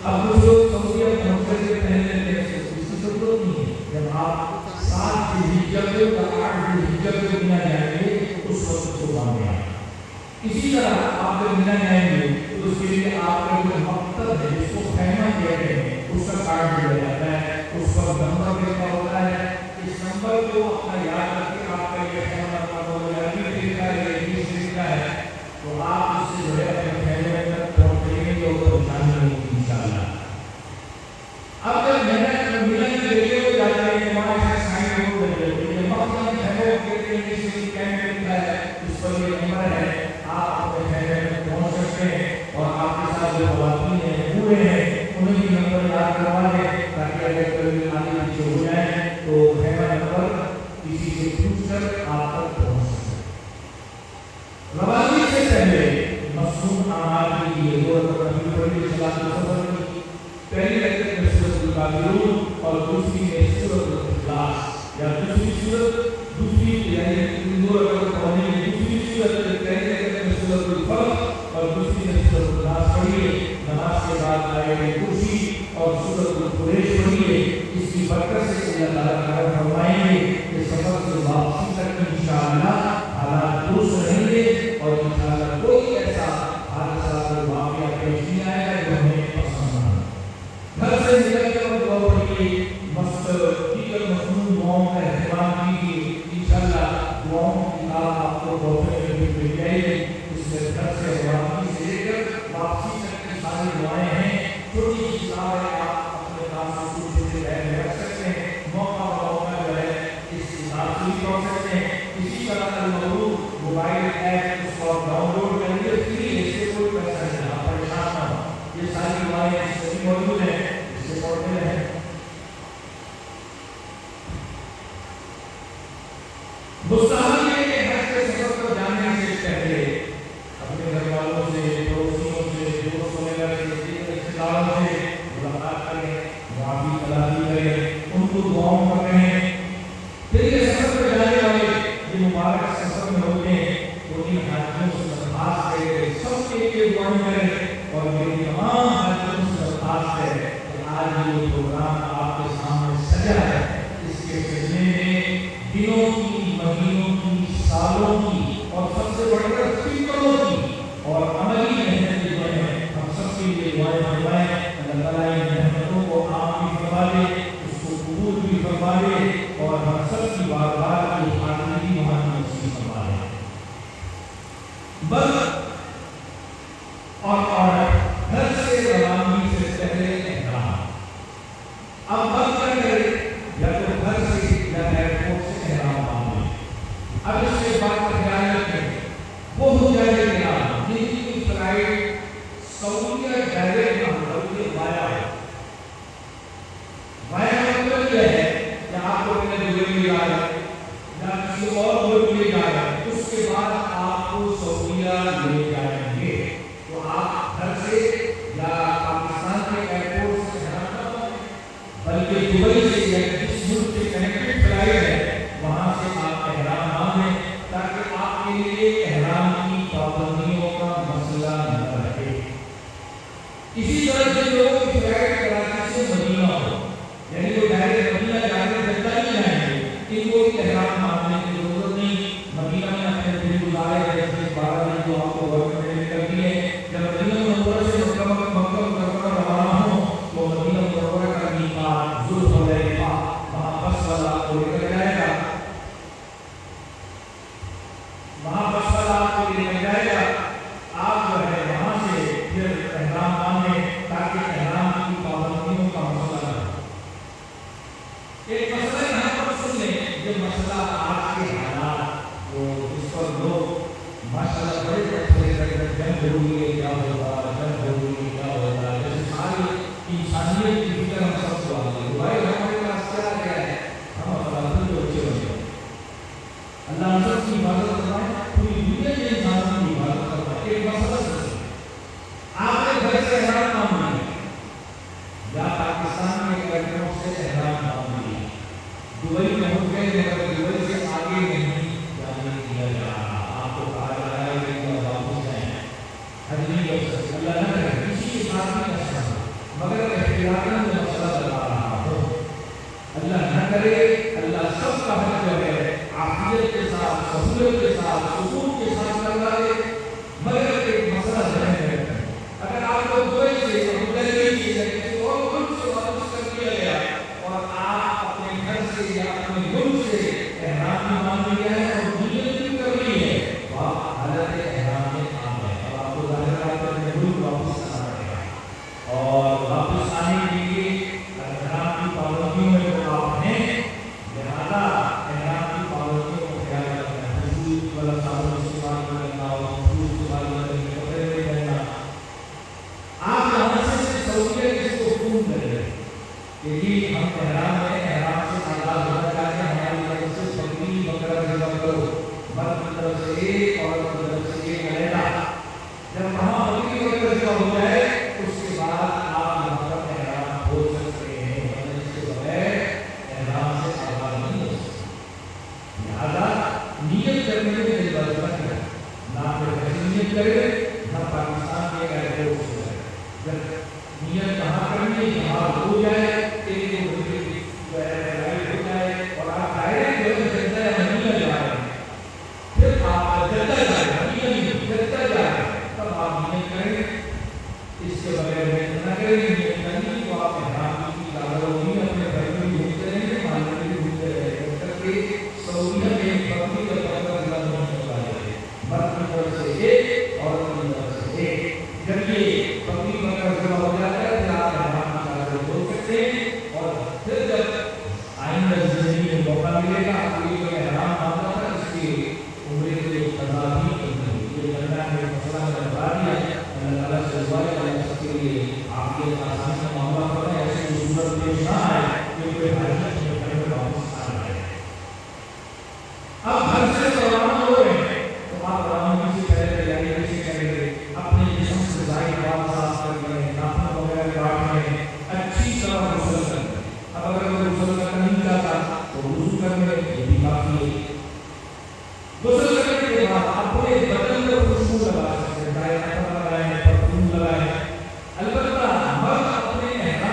اب کچھ لوگ سعودیہ پہنچ کے پہلے اس کی ضرورت نہیں ہے، جب آپ 7 ذوالحجہ یا 8 ذوالحجہ کو منا جائیں گے اس وقت کو باندھیں آپ۔ اسی طرح آپ جب منا جائیں گے تو اس کے لیے آپ کا جو مقصد ہے جس کو خیمہ کہتے ہیں اس کا کارڈ دیا جاتا ہے، اس پر نمبر لکھا ہوتا ہے، اس نمبر کو اپنا یاد رکھیں، آپ کا یہ خیمہ نمبر ہو یا لکھا ہے یا انگلش لکھا ہے تو آپ اس سے جو ہے اپنے خیمے تک پہنچ جائیں گے اور پریشانی نہیں ہوگی انشاءاللہ۔ اب جب ملن کے لیے ہو جاتا ہے کہ وہاں ایسا سائن بورڈ لگے ہوتے ہیں، مقصد خیموں کے لیے انگلش کیمپ لکھا ہے، اس پر یہ نمبر ہے، آپ اپنے خیمے تک پہنچ سکتے ہیں، اور آپ کے ساتھ جو خواتین ہیں بوڑھے ہیں انہیں بھی نمبر یاد کروا دیں تاکہ اگر کوئی آگے پیچھے ہو جائے تو خیمہ نمبر کسی سے پوچھ کر آپ تک پہنچ سکتے۔ روانگی سے پہلے مصنون اعمال کے لیے دو رکعت پڑھی صلاۃ الفجر کی، پہلی رکعت میں سورۃ الکافرون اور دوسری میں سورۃ الاخلاص، یا دوسری سورت دوسری یعنی دو رکعت پڑھنے میں دوسری سورت، پہلی رکعت میں سورۃ الفلق اور دوسری میں سورۃ الناس پڑھیے، نماز کے بعد آیت کرسی اور سورۃ القریش پڑھیے۔ اس کی برکت سے اللہ تعالیٰ کرم فرمائیں گے کہ سفر سے واپسی تک انشاءاللہ حالات درست رہیں گے اور انشاءاللہ کوئی ایسا حادثہ کوئی واقعہ پیش نہیں آئے گا جو ہمیں پسند نہ ہو۔ گھر سے نکل کر دعا پڑھیے، دیگر مصنون دعاؤں کا اہتمام کیجیے، انشاءاللہ دعاؤں کی کتاب آپ کو تحفے میں مل جائے گی۔ اس سے گھر سے واپسی سے لے کر واپسی تک کی ساری دعائیں ہیں، چھوٹی سی کتاب ہے، آپ اپنے کام سے چھوٹے بیگ میں رکھ سکتے ہیں، موقع موقع جو ہے اس کتاب سے بھی پڑھ سکتے ہیں۔ اسی طرح المولود موبائل ایپ اس کو ڈاؤن لوڈ کر کے فری، اس سے کوئی پیسہ نہیں، آپ پریشان نہ ہو، یہ ساری دعائیں اس سے موجود ہیں، اس سے پڑھتے رہیں۔ مستحب ہے کہ حج کے سفر پر جانے سے پہلے اپنے گھر والوں سے، پڑوسیوں سے، دوست وغیرہ سے، رشتہ داروں سے ملاقات کریں، معافی تلافی کریں، ہے کہ آج یہ پروگرام آپ کے سامنے سجا ہے، اس کے سجنے میں دنوں کی، مہینوں کی، سالوں کی اور سب سے بڑھ کر فکروں کی اور عملی محنت جو ہے ہم سب کے لیے دعائیں فرمائیں۔ اللہ تعالیٰ ان محنتوں کو عام بھی فرما دے، اس کو قبول بھی فرما دے اور ہم سب کی بارگاہ کی حاضری وہاں نصیب فرما دے۔ بس اور عورت گھر سے روانگی سے پہلے احرام، اب بس کیا کرے، یا تو گھر سے یا ایئرپورٹ سے احرام باندھے۔ اب اس کے بعد خیال رکھیں وہ ہو جائے گا جن کی فلائٹ سعودیہ ڈائریکٹ نہ ہو بلکہ وایا ہے۔ وایا مطلب کیا ہے کہ آپ کو اپنے دبئی میں جا رہے ہیں یا کسی اور ملک میں جا رہے ہیں، اس کے بعد آپ کو سعودیہ لے جائیں گے، تو آپ گھر سے یا پاکستان کے ایئرپورٹ سے احرام نہ باندھیں بلکہ دبئی سے یا جس ملک سے کنیکٹڈ فلائٹ ہے وہاں سے آپ احرام باندھیں تاکہ آپ کے لیے احرام کی پابندیوں کا مسئلہ نہ رہے۔ اسی طرح سے لوگ کی فلائٹ کراچی سے مدینہ ہو، یعنی وہ ڈائریکٹ مدینہ جانے جدہ نہیں جائیں گے، ان کو بھی احرام باندھنے کی ضرورت نہیں۔ مدینہ میں اپنے دن گزارے ہیں، 12 دن جو آپ کو گورنمنٹ نے کر دیے، جب مدینہ منورہ سے مکہ مکرمہ روانہ ہو تو مدینہ منورہ کا میقات ذوالحلیفہ وہاں بس والا آپ کو لے کر جائے گا، وہاں بس والا آپ کو لے کر جائے گا۔ آپ جو ہے وہاں سے پھر احرام باندھیں تاکہ احرام کی پابندیوں کا مسئلہ نہ ہو۔ ایک مسئلہ یہاں پر سن لیں، یہ مسئلہ آج کے حالات جو اس پر لوگ ماشاءاللہ بڑے بڑے جنگ ہوگی کیا ہوگا، جنگ ہوگی کیا ہوگا، جیسے ساری انسانیت کی فکر ہم سب کو آ گئی، بھائی ہمارے پاس کیا کیا ہے، ہم افلاطون کے بچے بن گئے۔ اللہ ہم سب کی حفاظت کرنا، پوری دنیا کے انسانوں کی حفاظت کرنا۔ ایک مسئلہ سن آپ نے گھر سے احرام باندھ لیا یا پاکستان کے ایئرپورٹ سے احرام باندھ لیا، دبئی میں ہو گئے مگر دبئی سے آگے نہیں جانے دیا جا رہا، آپ کو کہا جا رہا ہے کہ واپس جائیں، حج نہیں کر سکتے، اللہ نہ کرے کسی کے ساتھ نہیں کر سکتا، مگر احتیاطاً جو مسئلہ بتا رہا ہو، اللہ نہ کرے، اللہ سب کا حج جو ہے عافیت کے ساتھ، سہولت کے ساتھ، سکون کے ساتھ کروا دے، مگر ایک مسئلہ ذہن میں رکھیں، اگر آپ کو دبئی سے ابوظہبی سے یا کسی اور ملک سے واپس کر دیا گیا اور آپ اپنے گھر سے یا اپنے ملک سے احرام بھی باندھ لیا ہے اور نیت بھی کر لی ہے تو آپ حالت احرام میں آ گئے، اور آپ کو ظاہر ہے کہ اپنے ملک واپس آنا پڑے گا، اور واپس آنے کے لیے احرام کی پابندیوں میں جو آپ ہیں لہٰذا احرام کی پابندیوں کو خیال رکھنا ہے، حضور والا صابن استعمال کرنا اور حضور استعمال کرنے کے کپڑے نہیں پہننا۔ آپ یہاں سے سعودیہ کس کو حکم کر رہے ہیں کہ یہ ہم احرام میں احرام سے آزاد ہونا چاہتے ہیں، ہماری طرف سے بکری بکرا ذبح کرو، مرد کی طرف سے ایک عورت کی طرف سے ایک علیحدہ، جب وہاں بکری بکرا ذبح ہو جائے اس کے بعد آپ یہاں پر احرام کھول سکتے ہیں، ورنہ اس کے بغیر احرام سے آزاد نہیں ہو سکتے۔ لہٰذا نیت کرنے میں میری بات نہ کریں، نہ پھر نیت کرے نہ پاکستان کے ایئرپورٹ سے جائے، جب نیت کہاں کرنی جہاں ہو جائے ایک دو گھنٹے جو ہے فلائٹ ہو جائے اور آپ ڈائریکٹ جو ہے جدہ مدینہ جا رہے ہیں، پھر آپ جدہ جا رہے ہیں، مدینہ نہیں جدہ جا رہے ہیں، تب آپ نیت کریں، اس کے بغیر نیت نہ کریں، نیت کرنی تو آپ احرام کی لاگت ہوگی، اپنے گھر میں گھومتے رہیں گے، مارکیٹ میں گھومتے رہیں گے، جب تک کہ سعودیہ میں بکری کا بکرا ذبح نہیں ہوتا ہے، مرد کی طرف سے ایک عورت کی طرف سے ایک، جب یہ بکری بکرا ذبح ہو جاتا ہے پھر آپ احرام کی لاگت ہو سکتے ہیں، اور پھر جب آئندہ زندگی میں موقع ملے گا آپ کو یہ احرام باندھنا تھا اس کی عمرے کے لیے قضا بھی کرنی، یہ اللہ نے مسئلہ میں بتا دیا، اللہ تعالیٰ سے دعا ہے اللہ سب کے لیے عافیت آسانی کا معاملہ کرے، ایسی صورت پیش نہ آئے کہ کوئی حاجت میں کرنے واپس آ جائے۔ اب گھر سے روانہ ہو رہے ہیں تو آپ روانگی سے پہلے تیاری کیسے کریں گے، اپنے جسم سے ظاہر بات صاف کر لیں، ناخن وغیرہ کاٹ لیں، اچھی طرح غسل کر لیں، اب اگر وہ غسل کرنا نہیں چاہتا تو وضو کر لیں، یہ بھی کافی ہے۔ غسل کرنے کے بعد اپنے بدن پر خوشبو لگا سکتے ہیں، ڈائر لگائیں، پرفیوم لگائیں، البتہ مرد اپنے احرام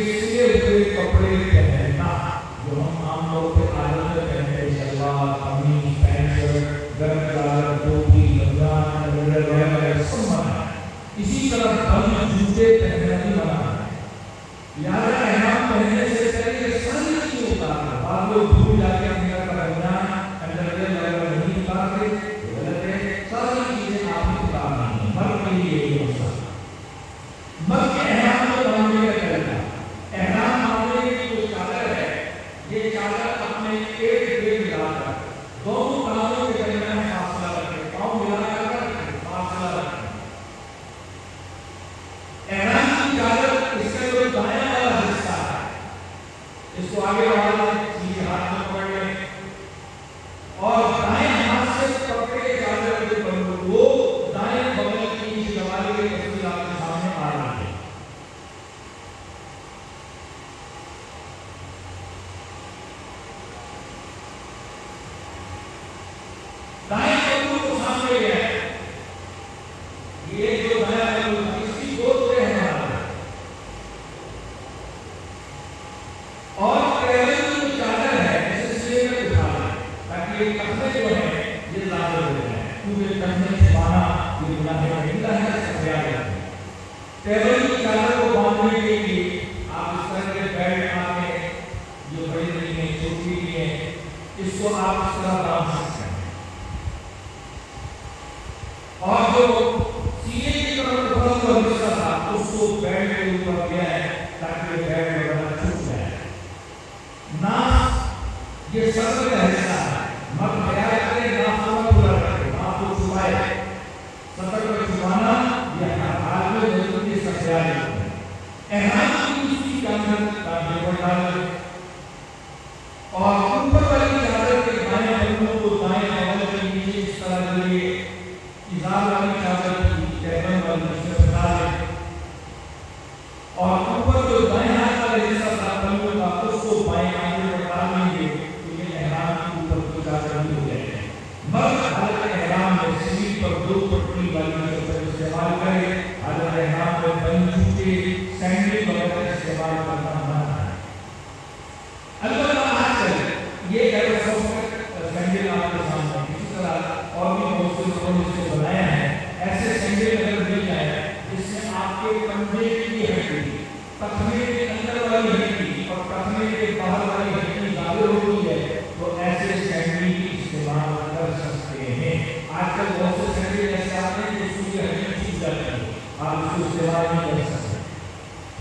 کے سلے ہوئے کپڑے پہننا، جو ہم عام طور پہ عادت میں پہنتے ہیں، شلوار، قمیص، پینٹ شرٹ، گرم چادر، ٹوپی، رمضان وغیرہ سب منع ہے۔ اسی طرح بند جوتے پہننا بھی منع ہے۔ لہٰذا احرام پہننے سے پہلے ساری چیزیں اتارنا، بعض لوگ بھول جاتے ہیں اندر کا رمضان اندر نہیں اتارتے، غلط ہے۔ ساری چیزیں آپ نے اتارنی ہے۔ مرد کے لیے یہ مسئلہ، مرد کے احرام کو باندھنے کا طریقہ، احرام باندھنے کی جو چادر ہے، یہ چادر اپنے ایک ڈیڑھ ملا کر دونوں کانوں کے درمیان فاصلہ رکھے، پاؤں ملا کر فاصلہ رکھے۔ احرام کی چادر اس کا جو دائیں والا حصہ ہے، اس کو آگے والا سیدھے ہاتھ میں پکڑ لیں اور دائیں ہاتھ سے پکڑے کے چادر کے اوپر وہ دائیں بغل کی نیچے دبانے کی تصویر آپ کے سامنے آ رہی ہے۔ دائیں پلو کو سامنے لے آئے، یہ جو دائیں پلو ہے اس کی دو طرح ہے اور پہلے کی جو چادر ہے اسے سلے میں اٹھا لیں تاکہ یہ کپڑے جو ہیں یہ ظاہر ہو جائیں، کیونکہ کپڑے چھپانا یہ گناہ کبیرہ ہے، سزا ہے۔ پہلے کی چادر کو باندھنے کے لیے آپ اس طرح کے بیلٹ آتے جو بڑی نہیں ہے، چھوٹی بھی ہے، اس کو آپ اس طرح باندھ سکتے ہیں اور جو سینے کی طرف اوپر کا حصہ تھا اس کو بیلٹ کے اوپر کیا ہے تاکہ بیلٹ وغیرہ چھپ جائے۔ ناف یہ سر کا حصہ ہے، مرد خیال کرے ناف کو پورا رکھے، ناف کو چھپائے۔ سطر کو چھپانا یہ حال میں ضروری سے خیال ہے۔ احرام کی دوسری چادر تاکہ پر ڈالے اور اوپر والی چادر کے دائیں پلوں کو دائیں بغل کے نیچے اس طرح جو یہ ازار والی چادر کی ٹیبن والی اس میں پھیلا لیں اور اوپر جو دائیں ہاتھ والا حصہ تھا پلوں کا اس کو بائیں آنگے پر ڈال دیں گے تو یہ احرام کے اوپر کو چادر بھی ہو جائے گی۔ مرد حالت احرام میں سینے پر دو پٹی والی چادر استعمال کرے، حالت احرام میں بند جوتے، سینڈل وغیرہ استعمال کرنا منع ہے۔ البتہ آج کل یہ ایئر سافٹ سینڈل آپ کے سامنے اسی طرح اور بھی بہت سے لوگوں نے اس کو بنایا ہے، ایسے سینڈل اگر مل جائے جس میں آپ کے کندھے کی ہڈی، ٹخنے کے اندر والی ہڈی اور ٹخنے کے باہر والی ہڈی ظاہر ہوتی ہے تو ایسے سینڈل کی استعمال کر سکتے ہیں۔ آج کل بہت سے سینڈل ایسے آتے ہیں جس کی ہڈی چھپ جاتی ہے، آپ اس کو استعمال نہیں کر سکتے۔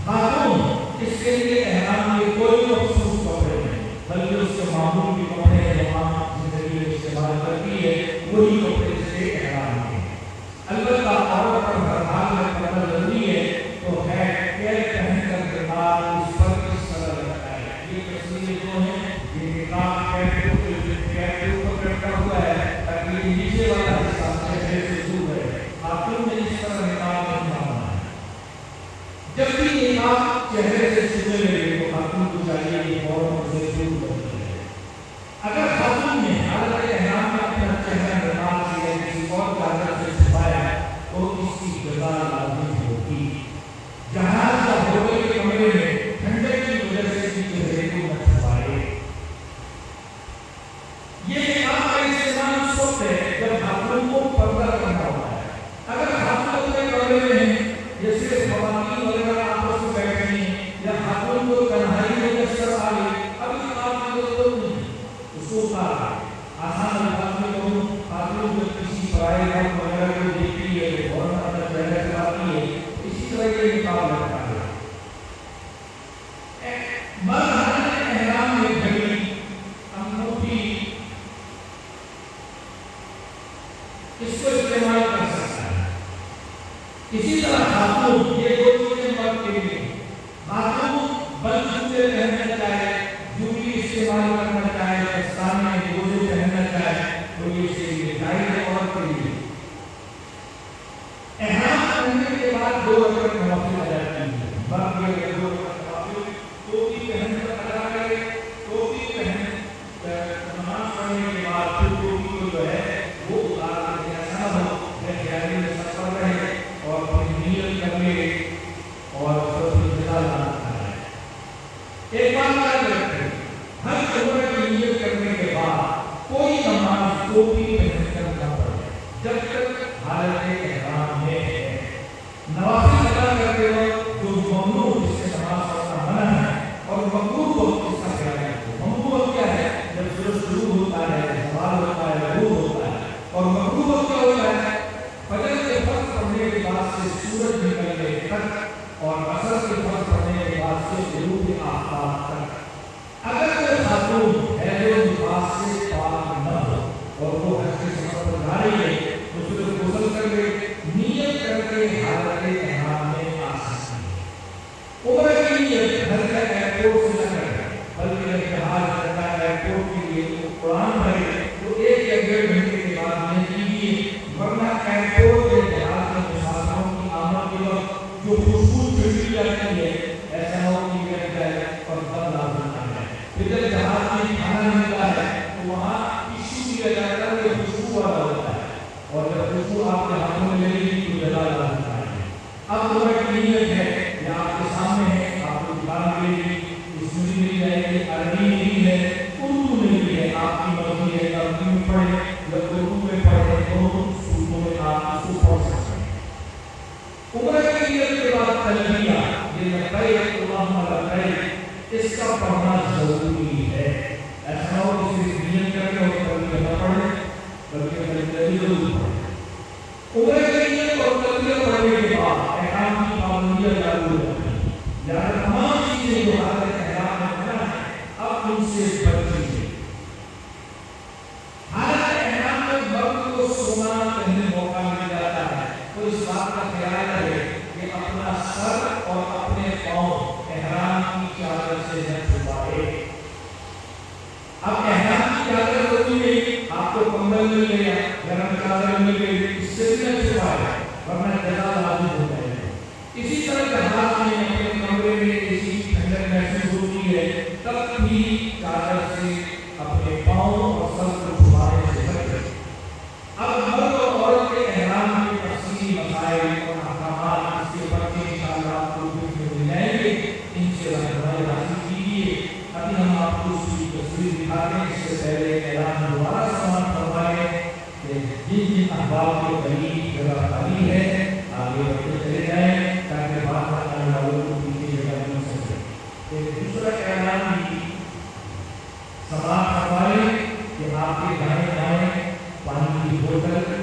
خاتون اس کے لیے احرام کے کوئی مخصوص کپڑے نہیں بلکہ اس کے معمول کے کپڑے ہیں جو عام زندگی میں استعمال کرتی ہے، وہی کپڑے سے احرام کے۔ البتہ عورت پر ہر حال میں پردہ ضروری ہے تو ہے کیل پہن کر کردار اس پر کس طرح لگتا ہے۔ یہ تصویریں جو ہیں یہ نقاب کے اوپر لٹکا ہوا ہے تاکہ یہ نیچے والا حصہ چہرے سے دور رہے۔ خاتون نے اس طرح نقاب نہیں باندھنا ہے۔ جب بھی نقاب چہرے سے چھپنے لگے تو خاتون کو چاہیے کہ فوراً اسے دور کر دے۔ اگر خاتون نے حالت احرام میں اپنا چہرہ نقاب سے یا کسی اور چادر سے چھپایا تو اس کی جزا لازم ہوگی۔ جہاز یا ہوٹل کے کمرے میں ٹھنڈک کی وجہ سے بھی چہرے کو نہ چھپائے۔ یہ نقاب کا استعمال اس وقت ہے جب خاتون کو پردہ کرنا ہوتا ہے۔ اگر خاتون کے کمرے میں جیسے خواتین وغیرہ آپس میں بیٹھیں یا خاتون کو تنہائی میں نشر آ گئی، اب نقاب کی ضرورت نہیں، اس کو اتار آسان انداز میں کہوں، خاتون جب کسی پرائے مرد وغیرہ کو دیکھتی ہے تو فوراً اپنا چہرہ چھپاتی ہے، اسی طرح یہ نقاب لگتا ہے۔ مرد حالت احرام میں گھڑی، انگوٹھی اس کو استعمال کر سکتا ہے۔ اسی طرح خاتون یہ دو چیزیں مرد کے لیے، خاتون بند جوتے پہننا چاہے، جوتی استعمال کرنا چاہے، دستانے گوجے پہننا چاہے تو یہ اس کے لیے جائز ہے۔ عورت کے لیے احرام پہننے کے بعد 2 رکعت نوافل ادا کیجیے۔ مرد یہ 2 رکعت نوافل ٹوپی پہن کر ادا کرے، ٹوپی پہن نماز پڑھنے کے بعد پھر ٹوپی کو جو ہے وہ اتار کے ایسا نہ ہو کہ خیالی میں سفر رہے اور اپنی نیت کر لے اور پھر جزا نہ کرے۔ ایک بات یاد رکھیں، ہر عمرہ کی نیت کرنے کے بعد کوئی نماز کو بھی پہن کر نہ پڑھے جب تک حالت احرام میں ہے۔ نوافل ادا کرتے وقت جو ممنوع جس سے نماز پڑھنا منع ہے اور مقبول وقت اس کا خیال رکھو۔ ممنوع وقت کیا ہے؟ جب سورج شروع ہوتا ہے، زوال ہوتا ہے، غروب ہوتا ہے۔ اور مقبول وقت کیا ہوتا ہے؟ فجر کے فرض پڑھنے کے بعد سے سورج نکلنے تک اور عصر کے فرض پڑھنے کے بعد سے غروب آفتاب تک۔ اگر کوئی خاتون ہے جو نفاس سے پاک نہ ہو اور وہ حج کے سفر پر جا رہی ہے تو صرف غسل کر کے نیت کر کے حالت احرام میں آ سکتی ہے۔ عمرہ کی نیت گھر کا ایئرپورٹ سے نہ کرے بلکہ جب جہاز چلتا ہے ایئرپورٹ کے لیے اڑان بھرے تو 1 یا 1.5 گھنٹے کے بعد نیت کیجیے، ورنہ ایئرپورٹ کے جہاز میں مسافروں کی آمد کے وقت جو خوشبو چھڑکی جاتی ہے ایسا نہ ہو کہ گر جائے اور بد لازم نہ جائے۔ پھر جب جہاز میں کھانا ملتا ہے تو وہاں ایشو کیا جاتا ہے کہ خوشبو والا ہوتا ہے اور جب خوشبو آپ کے ہاتھوں میں لے لی تو جلا لازم ہے۔ اب عمرہ کی نیت ہے یہ آپ کے سامنے ہے، آپ کو کتاب ملے گی، اس میں بھی مل جائے گی، عربی میں بھی ہے، اردو میں بھی ہے، آپ کی مرضی ہے عربی میں پڑھیں یا اردو میں پڑھیں، دونوں صورتوں میں آپ اس کو پڑھ سکتے ہیں۔ عمرہ کی نیت کے بعد تلبیہ یہ لبیک اللہم لبیک اس کا پڑھنا ضروری ہے۔ ایسا نہ ہو کہ صرف نیت کریں اور تلبیہ نہ پڑھیں بلکہ تلبیہ ضرور پڑھیں۔ عمرہ کی نیت اور تلبیہ پڑھنے کے بعد احرام کی پابندیاں لاگو ہو جاتی ہیں، لہٰذا تمام چیزیں جو حالت احرام میں منع ہے اب ان سے بچ جائیے۔ حالت احرام میں مرد کو سونا پہننے موقع مل جاتا ہے تو اس بات کا خیال رہے کہ اپنا سر اور اپنے پاؤں احرام کی چادر سے نہ چھپائے۔ اب احرام کی چادر ضروری نہیں، آپ کو کمبل مل گیا، گرم چادر مل گئی، اس سے بھی نہ چھپائے ورنہ جزا لازم ہو جائے گا۔ اسی طرح جہاز میں اپنے کمرے میں کسی ٹھنڈک محسوس ہوتی ہے تب بھی چادر سے اپنے پاؤں اور سر کو چھپانے سے بچیں۔ اب مرد اور عورت کے احرام کے تفصیلی مسائل اور احکامات اس کے پرچے انشاءاللہ آپ کو مل جائیں گے، ان سے رہنمائی حاصل کیجیے۔ ابھی ہم آپ کو اس کی تصویر دکھاتے ہیں، اس سے پہلے اعلان دوبارہ سماعت فرمائیں کہ جن جن احباب کے قریب جگہ خالی ہے آگے بڑھتے چلے جائیں تاکہ بات آنے والوں کو پیچھے جگہ مل سکے۔ ایک دوسرا اعلان بھی سماعت فرمائیں کہ آپ کے دائیں بائیں پانی کی بوتل،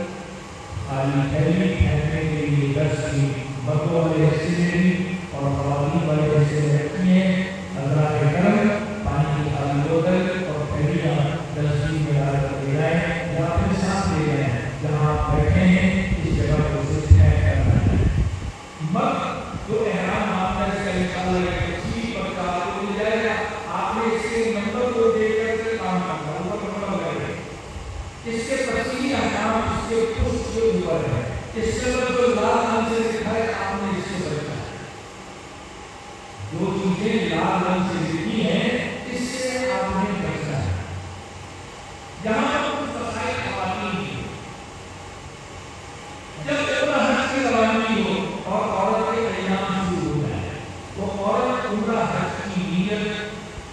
خالی تھیلی پھینکنے کے لیے 10 کی مردوں والے حصے میں اور خواتین والے حصے میں رکھی ہیں۔ حضرات کرم پانی کی خالی بوتل اور تھیلیاں ڈسٹبن میں ڈال کر لے جائیں یا اپنے ساتھ لے جائیں، جہاں آپ بیٹھے ہیں اس جگہ کو اسے پھینک کر رکھیں۔ مرد جو احرام باندھتا ہے اس کا انشاءاللہ ایک تفصیلی پرچہ آپ کو مل جائے گا، آپ نے اس کے نمبر کو دیکھ کر کام کرنا اوپر نمبر لگائے، اس کے تفصیلی احکام اس کے پشت کے اوپر ہے، اس کے بعد جو لال رنگ سے لکھا ہے آپ نے اس سے بچنا ہے۔ جو چیزیں لال رنگ سے لکھی ہیں اس سے آپ نے بچنا ہے۔ یہاں پر کچھ مسائل خواتین کی، جب عمرہ حج کی روانگی ہو اور عورت کے ایام شروع ہو جائے تو عورت عمرہ حج کی نیت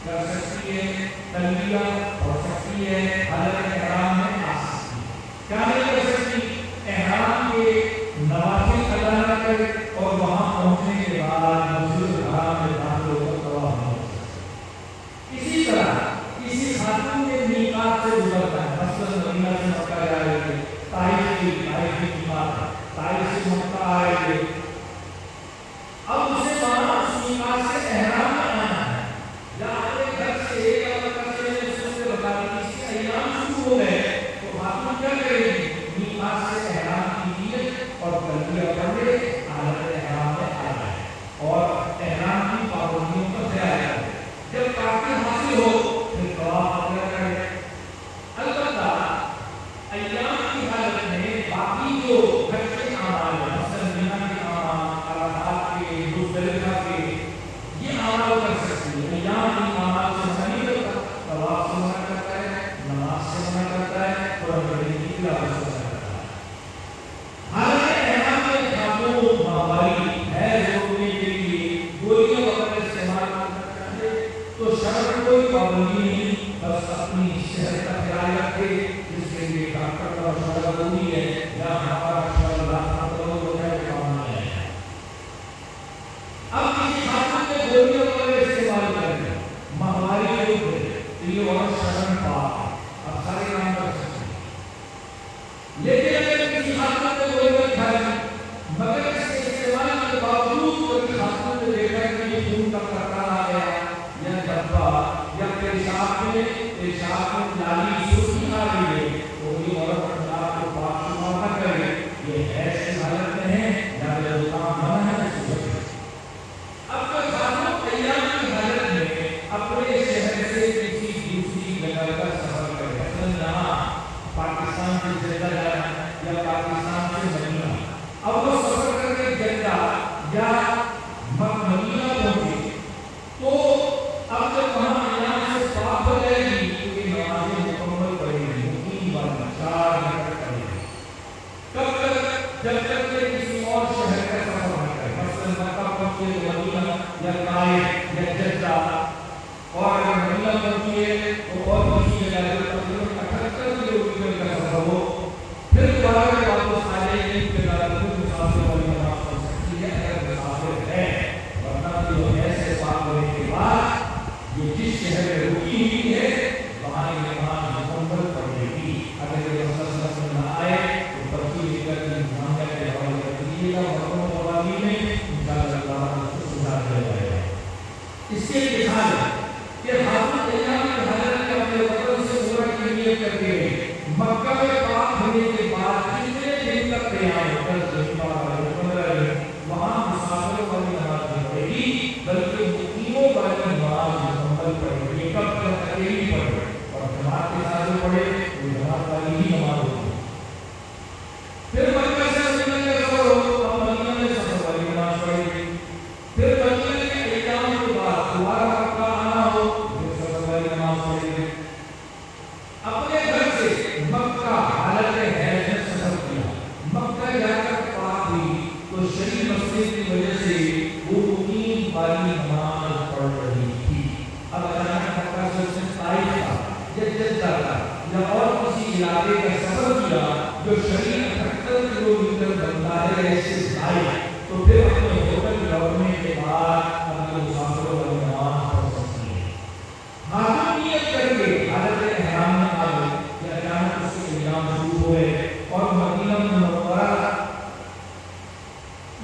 کر سکتی ہے، تلبیہ پڑھ سکتی ہے، حالت احرام میں آ سکتی ہے۔ کیا نہیں کر سکتی؟ احرام کے نوافل ادا نہ کرے اور وہاں پہنچنے کے بعد مسجد الحرام میں داخل ہو کر طواف نہ کر سکتی۔ اسی طرح کسی خاتون کے میقات سے گزرنا ہے، مثلاً مدینہ سے مکہ جا رہی ہے، طائف کی میقات ہے، طائف سے مکہ آ رہی ہے، اب اسے وہاں اس میقات سے احرام میں آنا ہے یا اپنے گھر سے ایک مکہ سے اس سے بتا دی اس کے ایام شروع ہو گئے تو خاتون کیا کرے گی؟ میقات سے احرام کی نیت اور تلبیہ پڑھ لے، حالت احرام میں آ جائے اور احرام کی پابندیوں کا خیال رکھے۔ جب کافی حاصل ہو پھر طواف وغیرہ کرے۔ البتہ ایام کی حالت میں باقی جو حج کے اعمال ہیں، مثلاً مینا کے اعمال، عرفات کے، مزدلفہ کے، یہ اعمال کر سکتی ہے۔ ایام کی اعمال سے نہیں کرتا، طواف سے منع کرتا ہے، نماز سے منع کرتا ہے، قرآن کریم کی تلاوت سے کوئی پابندی نہیں، بس اپنی صحت کا خیال رکھے، جس کے لیے ڈاکٹر کا مشورہ ضروری ہے، یا ہمارا مشورہ ہو جائے کام نہیں آئے گا۔ اب کسی خاتون کے گولیوں کو استعمال کریں، مہماری کو تو یہ اور شرم پاک ہے، اب سارے کام کر سکتے ہیں۔ لیکن اگر کسی خاتون کے گولیوں کھائیں مگر اس کے استعمال کے باوجود کوئی خاتون کو دیکھا کہ یہ خون کا قطرہ آ گیا یا دھبا یا پیشاب میں لالی سرخی آ گئی ہے، تو یہ عورت اپنے آپ کو پاک شمار نہ کرے، یہ ایسی حالت میں ہے یا یہ کام منع ہے اس وجہ سے۔ اب تو خاتون ایام کی حالت میں اپنے شہر سے کسی دوسری جگہ کا سفر کرے، مثلا یہاں پاکستان سے جدہ جانا یا پاکستان سے مدینہ، اب وہ سفر کر کے جدہ یا مدینہ پہنچے تو اب جب وہاں ایام سے پاک ہو جائے گی تو یہ نمازیں مکمل پڑھے گی، مقیم والا 4 رکعت پڑھے گی۔ کب تک؟ جب تک کہ کسی اور شہر کا سفر نہ کرے، مثلا مکہ پہنچے تو مدینہ یا طائف یا جدہ، اور اگر مدینہ پہنچے تو اور کسی جگہ تقریباً 78 کلومیٹر کا سفر ہو، پھر دوبارہ واپس آ جائے گی، پھر مسافر والی نماز پڑھ سکتی ہے اگر مسافر ہے، ورنہ جو ایسے پاک ہونے کے بعد یہ جس شہر میں رکی ہوئی ہے وہاں یہ نماز مکمل پڑھے گی۔ اگر یہ مسئلہ سمجھ نہ آئے تو پرچی لے کر امامیہ کے حوالے کر دیجیے گا، مرحوم قوامی میں انشاءاللہ تعالیٰ اس کو سدھار دیا جائے گا۔ اس کے مثال ہے کہ خاتون ایام کی حالت میں اپنے وطن سے عمرہ کی نیت کرتے ہیں، مکہ میں پاک ہونے کے بعد کتنے دن تک قیام وہاں مسافروں والی نماز نہیں پڑھے گی بلکہ مقیموں والی نماز مکمل پڑھے گی۔ کب تک؟ اکیلی پڑھے اور جماعت کے ساتھ جو پڑھے وہ جماعت والی ہی نماز ہوگی۔ پھر مکہ سے مدینہ کا سفر ہو، اب مدینہ میں سفر والی نماز پڑھے گی۔ پھر مدینہ کے ایام کے بعد دوبارہ مکہ آنا ہو پھر سفر والی نماز پڑھے گی۔ اپنے گھر سے مکہ حالت حیض میں سفر کیا، مکہ جا کر پاک ہوئی تو شریف مسجد کی وجہ سے وہ مقیم والی نماز پڑھ رہی تھی۔ اب اچانک مکہ سے اس نے طائف کا یا جدہ کا یا اور کسی علاقے کا سفر کیا جو شریف 78 کلومیٹر بنتا ہے ایسے ضائع، تو پھر اپنے ہوٹل لوٹنے کے بعد اپنے مسافروں والی نماز پڑھ سکتی ہے۔ خاتون نیت کر کے حالت احرام میں آ گئی کہ اچانک اس کے ایام شروع ہوئے اور مدینہ منورہ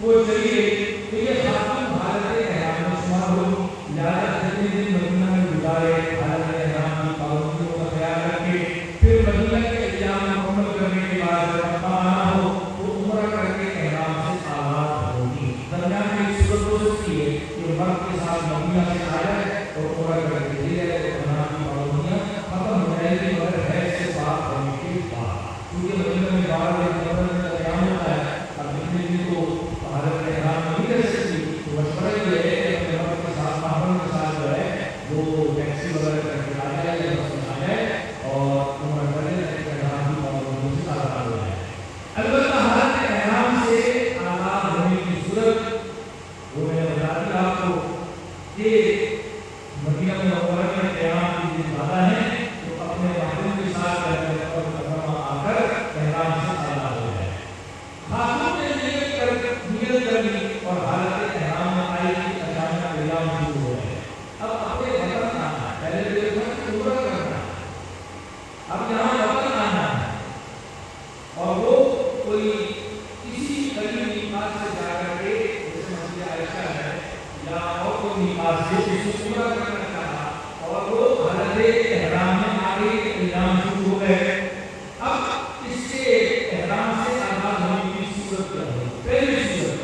وہ چلی گئی، تو یہ خاتون حالت احرام میں شمار ہو، لہٰذا جتنے دن مدینہ میں گزارے حالت احرام کی پابندیوں کا خیال رکھے، پھر مدینہ کے ایام مکمل کرنے کے بعد جب مکہ آنا ہو تو عمرہ کر کے احرام سے آزاد ہوگی۔ درمیان میں ایک صورت ہو سکتی ہے کہ مرد کے ساتھ مدینہ سے آ جائے اور عمرہ کر کے لے جائے تو احرام کی پابندیاں ختم ہو جائے گی، مگر حیض سے پاک ہونے کے بعد، کیونکہ مدینہ میں 12 دن کا قیام ہوتا ہے۔ اب اتنے دن تو حالت احرام نہیں رہ سکتی، تو مشورہ یہ ہے کہ اپنے مرد کے ساتھ محرم کے ساتھ جو ہے وہ ٹیکسی وغیرہ کر کے آ جائے یا بس میں آ جائے اور عمرہ کر لے تاکہ احرام کی پابندیوں سے آزاد ہو جائے۔ البتہ حالت احرام سے آزاد ہونے کی صورت وہ میں نے بتا دیا آپ کو کہ مدینہ منورہ میں قیام کی دن زیادہ ہیں تو اپنے محرم کے ساتھ آ کر احرام سے آزاد ہو جائے۔ خاتون نے نیت کر لی اور حالت احرام میں آئی کہ اچانک ایام شروع ہو گئے، اب اپنے وطن آنا ہے، پہلے دیکھا کہ عمرہ کرنا ہے، اب یہاں وطن آنا ہے اور وہ کوئی کسی قریب میقات سے جا کر کے جیسے مسجد عائشہ ہے یا اور کوئی میقات سے کسی عمرہ کرنا چاہا اور وہ حالت احرام میں آ گئی کہ ایام شروع ہو گئے۔ اب اس سے احرام سے آزاد ہونے کی صورت کیا ہے؟ پہلی صورت،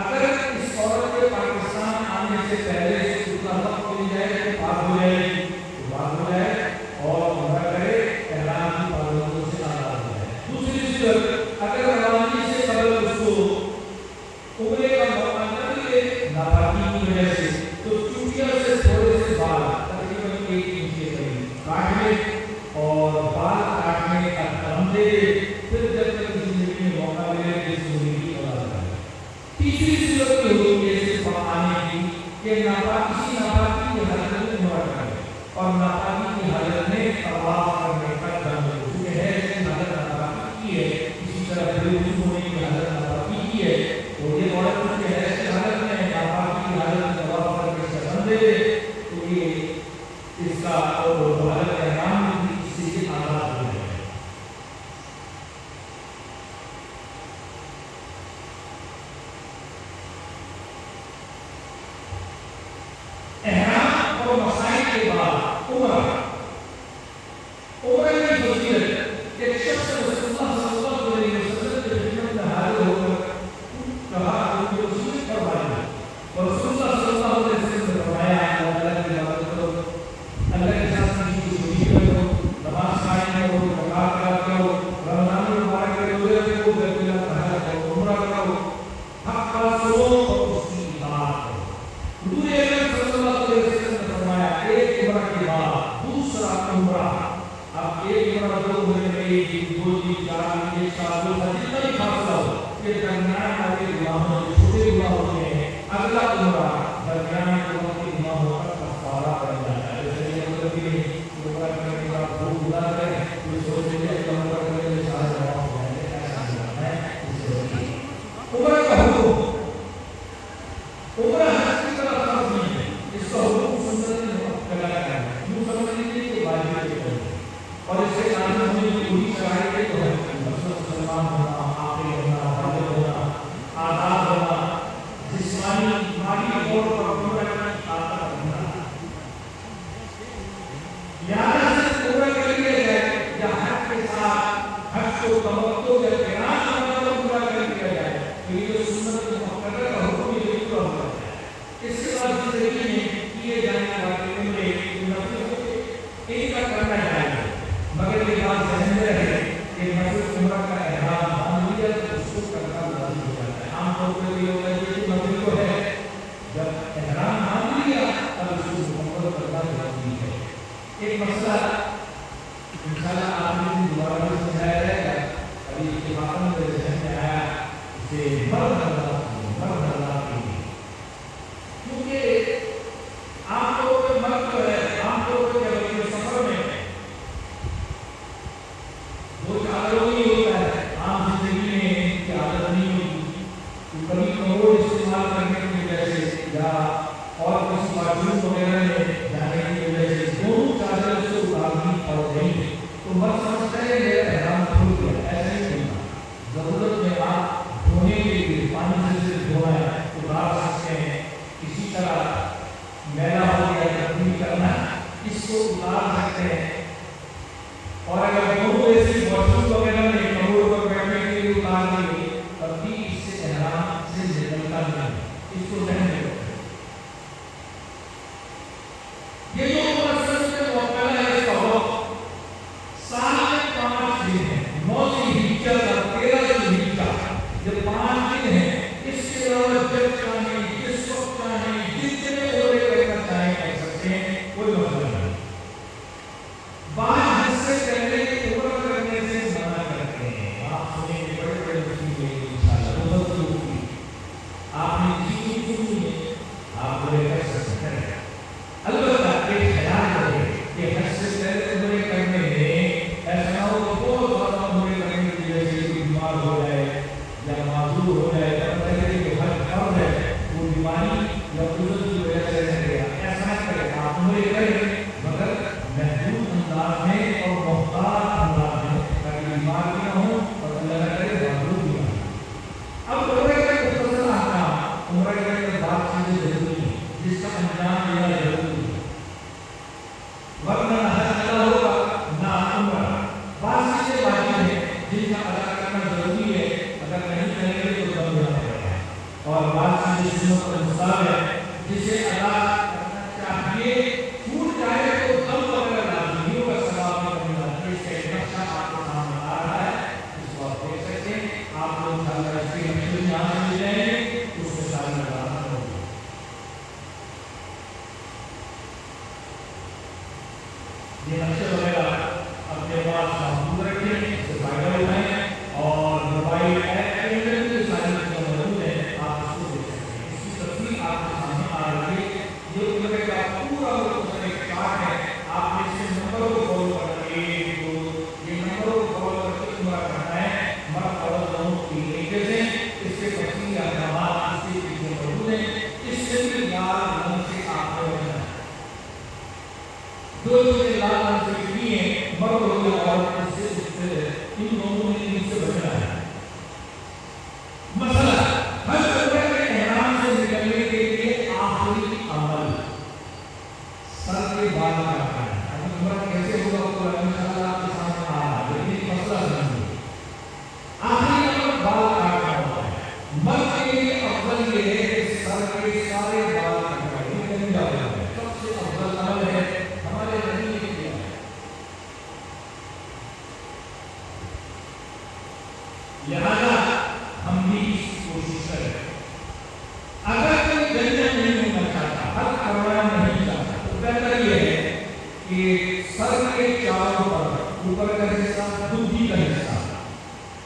اگر اس عورت کے پاکستان آنے سے پہلے سے اتنا وقت مل جائے کہ پاک ہو جائے گی تو پاک ہو جائے اور عمرہ کرے، احرام کی پابندیوں سے آزاد ہو جائے۔ دوسری صورت، اگر روانگی سے قبل اس کو عمرے کا موقع نہ ملے ناپاکی کی وجہ سے تو چوٹیاں سے تھوڑے سے بال تقریباً 1 انچ کے قریب کاٹ اور ناپاکی کی حالت میں طواف کرنے کا دم ہے، کیونکہ ہے اس کی حالت ناپاکی کی ہے، اسی طرح بے وضو ہونے کی حالت ناپاکی کی ہے، اور یہ عورت جو ہے اس کی حالت میں ناپاکی کی حالت میں طواف کرنے سے بندے دے تو یہ اس کا اور حالت احرام بھی اس سے یہ آزاد ہو جائے۔ احرام اور مسائل کے بعد عمرہ کی فضیلت ایک شخص رسول اللہ صلی اللہ علیہ وسلم کے خدمت میں حاضر ہو کر کہا کہ رسول فرمایا، اور رسول اللہ صلی اللہ علیہ وسلم نے فرمایا اللہ کی عبادت کرو، اللہ کے ساتھ کسی کو شریک کرو، نماز قائم کرو، زکات کرو، رمضان المبارک کے روزے رکھو، بیت اللہ کا حج کرو، عمرہ کرو، حق کا سنو اور اس کی اطاعت کرو۔ حضور اکرم صلی اللہ علیہ وسلم نے فرمایا ایک عمرہ کے بعد دوسرا عمرہ، اب ایک عمرہ دو عمرے میں ایک دن، دو دن، چار دن، ایک سال، دو سال، جتنا بھی فاصلہ ہو، یہ درمیان والے گناہوں جو چھوٹے گناہ ہوتے ہیں، اگلا عمرہ درمیان کے گناہوں کا کفارہ بن جاتا ہے۔ جیسے یہ مطلب کہ عمرہ کرنے کے بعد بھوک گزار کریں تو سوچیں گے کہ عمرہ کرنے میں سارے جواب ہو جائیں گے، ایسا نہیں ہے اس سے عمرہ کا حکم، عمرہ حج کی طرح فرض نہیں ہے، اس کا حکم سنت مؤکدہ ہے، یوں سمجھ لیجیے کہ واجب ہے، اور اس سے شامل ہونے کی پوری شرائط ہے تو ہے مسلمان ہونا، عاقل ہونا، بالغ ہونا، آزاد ہونا، جسمانی مالی طور پر عمرہ کی طاقت ہونا، یہاں سے عمرہ کر لیا جائے یا حج کے ساتھ حج کو تمتع یا قران بنا کر عمرہ کر لیا جائے تو یہ جو سنت مؤکدہ کا حکم ہے یہ پورا ہو جاتا ہے۔ اس کے بعد زندگی میں کیے جانے والے عمرے ایک کا کرنا چاہیے، مگر یہ بات ذہن میں رہے کہ مسجد عمرہ کا احرام باندھ لیا تو اس کو کرنا لازم ہو جاتا ہے۔ عام طور پر یہ ہوتا ہے کہ مسجد کو ہے جب احرام باندھ لیا تب اس کو مکمل کرنا ضروری ہے۔ ایک مسئلہ انشاءاللہ آپ نے دوبارہ بھی سمجھایا جائے گا، ابھی اتفاقاً میرے ذہن میں آیا اسے مرد حضرات کے لیے، کیونکہ عام طور پہ مرد جو ہے عام طور پہ جب سفر میں وہ چادروں ہی ہوتا ہے، عام زندگی میں ان کی عادت نہیں ہوتی، تو کبھی کموڈ استعمال کرنے کی وجہ سے یا اور کسی واش وغیرہ میں جانے کی وجہ سے دونوں چادریں سے اتارنی پڑ گئی تو مرد سمجھتا ہے میرا احرام کھل گیا، ایسا ہی نہیں ہوتا، ضرورت میں آپ دھونے کے لیے پانی سے دھونا ہے تو ڈال سکتے ہیں، اسی طرح میلا ہو گیا تبدیل کرنا اس کو اتار سکتے ہیں، اور اگر دونوں ایسی واش وغیرہ میں کموڈ پر بیٹھنے کے لیے اتار دی تب بھی اس سے احرام سے نکلتا نہیں، اس کو ذہن میں رکھیں۔ یہ جو مسجد میں موقع ہے اس کا وقت سال میں 5 دن ہے، 9 ذی الحجہ اور 13 ذی الحجہ، یہ 5 دن ہیں، اس کے علاوہ جب چاہیں جس وقت چاہیں جتنے عمرے کرنا چاہیں کر سکتے ہیں، کوئی مسئلہ نہیں۔ بعض حج سے پہلے عمرہ کرنے سے منع کرتے ہیں، آپ سنیں گے بڑے بڑے مسئلے انشاءاللہ بہت ہوگی، آپ نے جی سنی ہے آپ بڑے کر سکتے ہیں، البتہ ایک خیال رہے کہ حج سے پہلے عمرے کرنے میں ایسا نہ ہو کہ بہت زیادہ عمرے کرنے کی وجہ سے کوئی بیمار ہو جائے یا معذور ہو جائے یا پہلے کہ حج فرض ہے وہ بیماری یا عذر کی وجہ سے رہ گیا، ایسا نہ کرے، آپ عمرے کریں مگر محدود انداز میں اور محتاط انداز میں تاکہ بیمار بھی نہ ہوں اور اللہ نہ کرے معذور بھی نہ ہوں۔ اب عمرے کا مختصر احکام، عمرے کرنے کے بعد چیزیں ضروری ہیں جس کا انجام لینا ضروری ہے، ورنہ نہ حج ادا ہوگا نہ عمرہ۔ بعض چیزیں واجب ہیں جن کا ادا کرنا ضروری ہے، اگر نہیں کریں گے تو دم دینا پڑے گا، اور بعض چیزیں سنت اور مستحب ہے جسے ادا کرنا چاہیے، چھوٹ جائے تو دم وغیرہ لازمی نہیں ہوگا، ثواب میں کمی آتی ہے۔ اس کا ایک نقشہ آپ کے سامنے آ رہا ہے، اس کو آپ دیکھ سکتے ہیں، آپ لوگ انشاءاللہ اس کے نقشے میں یہاں سے مل جائیں گے، اس میں ساری وضاحت ہوگی۔ یہ نقشے وغیرہ اپنے پاس محفوظ رکھیں، اس سے فائدہ اٹھائیں، اور موبائل ایپ کے اندر بھی ساری چیزیں موجود ہیں، آپ اس کو دیکھ سکتے ہیں، اس کی تفصیل آپ کے سامنے آ رہی ہے۔ یہ عمرے کا پورا چارٹ ہے، جو نے لال سے کیے مرد ہو یا عورت سے ان دونوں نے ان سے بچنا ہے. مسئلہ حج عمرہ کے احرام سے نکلنے کے لیے آخری عمل سر کے بال کاٹنا ہے. اب عمرہ کیسے ہوگا وہ انشاءاللہ آپ کے سامنے آ رہا ہے، لیکن مسئلہ سمجھیے. آخری عمل بال کاٹنا ہوتا ہے. مرد کے لیے افضل یہ ہے کہ سر کے سارے بال کٹوائے. یہ کہیں جاتا ہے سب سے افضل عمل ہے، ہمارے نبی نے کیا ہے. لہذا ہم بھی اس کوشش کریں. اگر کوئی جنت نہیں ہونا چاہتا، حج کروانا نہیں چاہتا، تو بہتر یہ ہے کہ سر کے چاروں پر اوپر کا حصہ، دھوتی کا حصہ،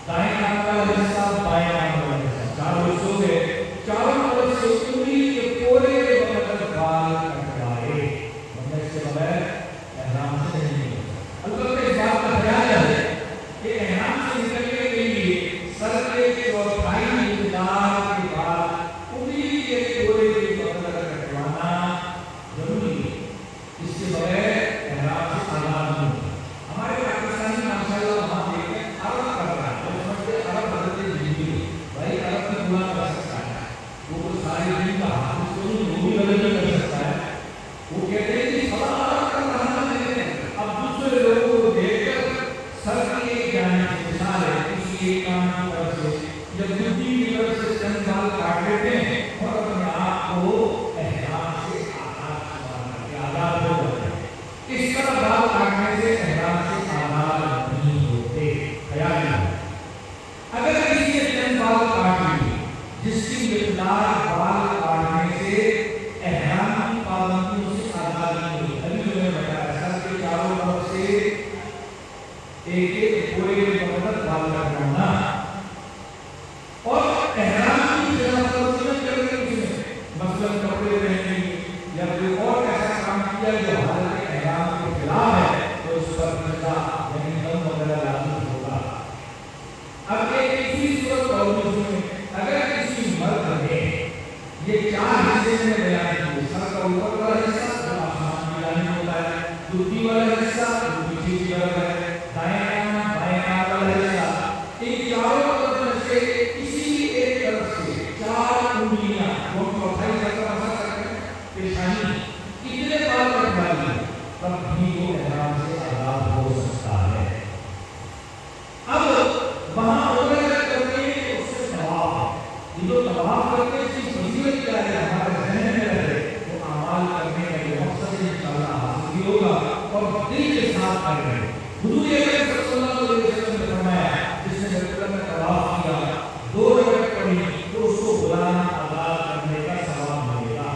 دائیں کان کا حصہ، بائیں کان کا حصہ، چاروں حصوں سے چاروں طرف سے انگلی کے پورے بدن بال کٹوائے. ورنہ اس کے بغیر احرام سے نہیں ہوتا. البتہ اس بات کا خیال ہے کہ احرام سے نکلنے کے لیے سر کے چوتھائی مقدار کے بعد انگلی کے پورے بدن کٹوانا ضروری ہے. اس کے بغیر احرام سے آزاد نہیں ہوتا. ہمارے پاکستانی ماشاءاللہ وہاں دیکھتے ہیں عرب کر رہا ہے، وہ سمجھتے ہیں عرب حضرت زندگی بھائی عرب میں پورا کر سکتا ہے، وہ سارے دن کا حافظ کو وہ بھی غلط نہیں کر سکتا ہے. وہ کہتے ہیں کہ سب عرب کر رہا ہے. اب دوسرے لوگوں کو دیکھ کر سر کی ایک جانب سے مثال ہے کسی ایک کام کی طرف سے جب دوسری کی طرف سے چند بال کاٹ لیتے ہیں اور اپنے آپ کو احرام سے آزاد ہو جاتے ہیں. اس طرح بال کاٹنے سے احرام سے آزاد نہیں ہوتے. خیال رکھیں اگر کسی نے چند بال کاٹ لیے جس کی مقدار بال کاٹنے سے احرام کی پابندیوں سے آزاد نہیں ہوئی. ابھی جو میں نے بتایا سر کے چاروں طرف سے ایک ایک پورے بدن بال کٹوانا اور احرام کی جگہ پر سنت کر کے اس میں مثلاً کپڑے پہننے یا کوئی اور ایسا کام کیا جو حالت احرام کے خلاف ہے تو اس پر قضا یعنی دم وغیرہ لازم ہوگا. اب ایک اسی صورت اور میں اگر کسی مرد نے یہ چار حصے میں بیان کیے، سر کا اوپر والا حصہ جو آسمان کی جانب ہوتا ہے، دھوتی والا حصہ جو پیچھے کی طرف ہے، دائیں کان والا حصہ، ان چاروں طرف سے کسی ایک طرف سے چار انگلیاں جو چوتھائی طرف مسا کرتے ہیں پیشانی اتنے بال کٹوائیے تب بھی وہ احرام سے آزاد ہو سکتا ہے. اب وہاں عمرہ کرتے ہیں تو اس سے ثواب ہے. یہ جو طواف کرتے ہیں اس کی فضیلت کیا ہے ہمارے ذہن میں رہے وہ اعمال کرنے کا جو مقصد انشاءاللہ حاصل بھی ہوگا اور دل کے ساتھ کریں گے. حضور اکرم صلی اللہ علیہ وسلم نے فرمایا جس نے بیت اللہ میں طواف کیا 2 رکعت پڑھی تو اس کو غلام آزاد کرنے کا ثواب ملے گا.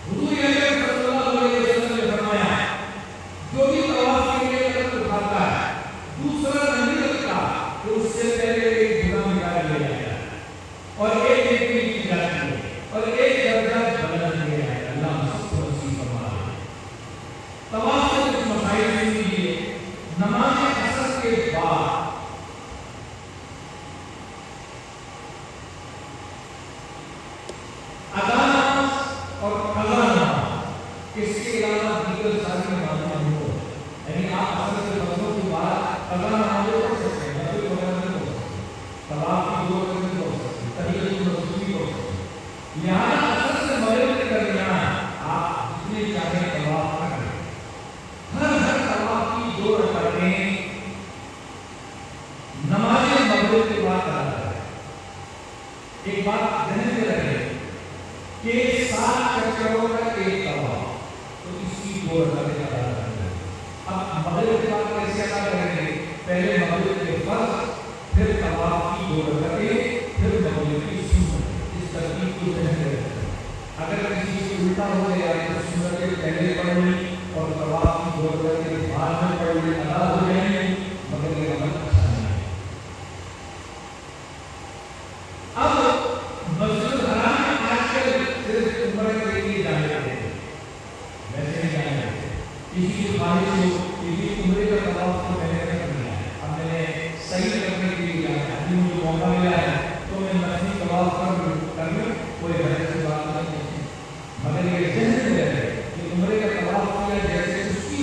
حضور اکرم صلی اللہ علیہ وسلم نے فرمایا جو بھی طواف کے لیے قدم اٹھاتا ہے دوسرا نہیں رکھتا کہ اس سے پہلے ایک گناہ نکال لیا جائے گا اور ایک نیکی کی جاتی ہے اور ایک درجہ بلند کیا جائے گا. اللہ سب کو نصیب فرمائے. طواف کے کچھ مسائل سن لیجیے. نماز عصر کے بعد ادا نماز اور قضا نماز اس کے علاوہ دیگر ساری نمازیں نہیں ہو. یعنی آپ عصر کے فجر کے بعد قضا نمازیں پڑھ سکتے ہیں، نفل وغیرہ نہیں پڑھ سکتے، طواف کی 2 رکعتیں نہیں پڑھ سکتے، تحیۃ المسجد نہیں پڑھ سکتے. لہٰذا عصر سے مغرب کے درمیان آپ جتنے چاہیں طواف کریں. ہر طواف کی 2 رکعتیں نماز مغرب کے بعد ادا کریں. ایک بات ذہن میں رکھیں کہ 7 چکروں کا ایک طواف تو اس کی 2 رکعتیں ادا کریں. اب مغرب کے بعد کیسے ادا کریں گے؟ پہلے مغرب کے فرض، پھر طواف کی 2 رکعتیں، پھر مغرب کی سنت. اس ترتیب کو ذہن میں رکھیں. اگر کسی سے الٹا ہو گیا تو سنتیں پہلے پڑھ لی اور طواف کی 2 رکعتیں بعد میں پڑھ لی، ادا ہو جائیں گی مگر یہ عمل اچھا نہیں ہے. اب مسجد الحرام میں آج کل صرف عمرہ کے لیے جانے جاتے ہیں، ویسے نہیں جانے جاتے. کسی کی خواہش ہو کسی عمرے کا طواف تو میں نے کر لیا ہے، اب میں نے صحیح کرنے کے لیے جانا ہے، ابھی مجھے موقع ملا ہے تو میں مسجد طواف کر لوں کوئی غیر سے بات نہیں ہے. مگر یہ ذہن میں رہے کہ عمرے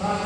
7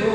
2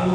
2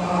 4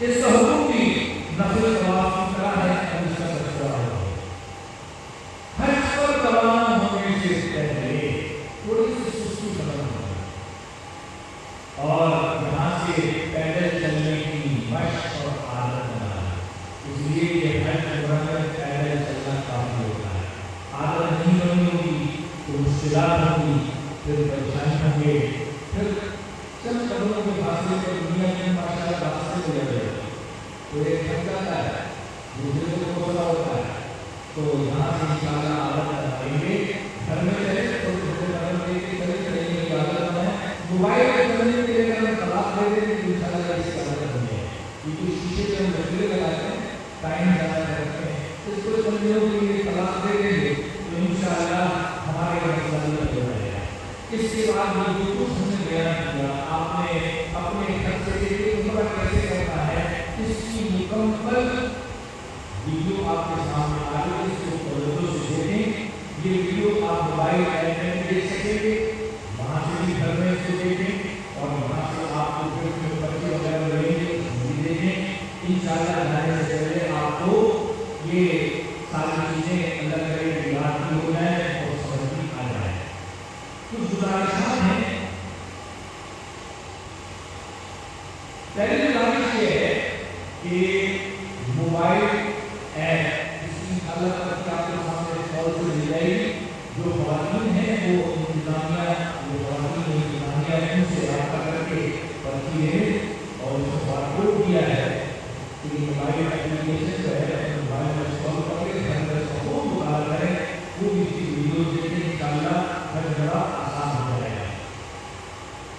اس کا حکم بھی نفل طواف کی طرح ہے اور اس کا تذکرہ ہے۔ حج پر روانہ ہونے سے پہلے تھوڑی سی سستی ختم ہو جائے اور یہاں سے پیدل چلنے کی مشق اور عادت بنائے۔ اس لیے یہ حج عمرہ میں پیدل چلنا کافی ہوتا ہے۔ عادت نہیں بنی ہوگی تو مشکلات ہوگی، پھر پریشانی ہوں گے، پھر چند قدموں کے فاصلے پر دنیا میں ماشاء اللہ راستے ہو جائے گا تو ایک تھک جاتا ہے، دوسرے کو بولا ہوتا ہے، تو یہاں سے انشاءاللہ عادت بنائیں گے۔ گھر میں رہے تو چھوٹے قدم دے کے چلے چلنے کی عادت بنائیں۔ موبائل پہ چلنے کے لیے اگر ہم طلاق دے دیں تو انشاءاللہ اس کی عادت بن جائے، کیونکہ شیشے پہ ہم لکڑے لگاتے ہیں، ٹائم زیادہ کرتے ہیں، اس کو چلنے کے لیے طلاق دے دیں گے تو انشاءاللہ ہمارے مسئلہ ہو جائے گا۔ اس کے بعد جو کچھ ہم نے بیان کیا، آپ نے اپنے گھر سے عمرہ کیسے کرنا ہے اس کی مکمل ویڈیو آپ کے سامنے آ رہی ہے، اس کو توجہ سے دیکھیں۔ یہ ویڈیو آپ موبائل ایپ میں دیکھ سکیں گے، وہاں سے بھی گھر میں اس کو دیکھیں اور وہاں سے آپ کو پھر بچے وغیرہ لگیں گے بھی دیکھیں۔ انشاءاللہ جانے سے پہلے آپ کو یہ ساری چیزیں اللہ کرے کہ یاد بھی ہو جائیں اور سمجھ بھی آ جائے۔ کچھ گزارشات ہیں۔ پہلی گزارش یہ ہے کہ موبائل ایپ اس کی حالت کر کے آپ کے سامنے کال سے مل جائے گی۔ جو خواتین ہیں وہ انتظامیہ ان سے رابطہ کر کے پرچی لیں اور اس کو بارکوڈ دیا ہے کہ موبائل اپلیکیشن جو ہے موبائل میں انسٹال کر کے گھر میں اس کو مطالعہ کریں، وہ بھی اس کی ویڈیو دیکھیں، انشاءاللہ ہر جگہ آسان ہو جائے گا۔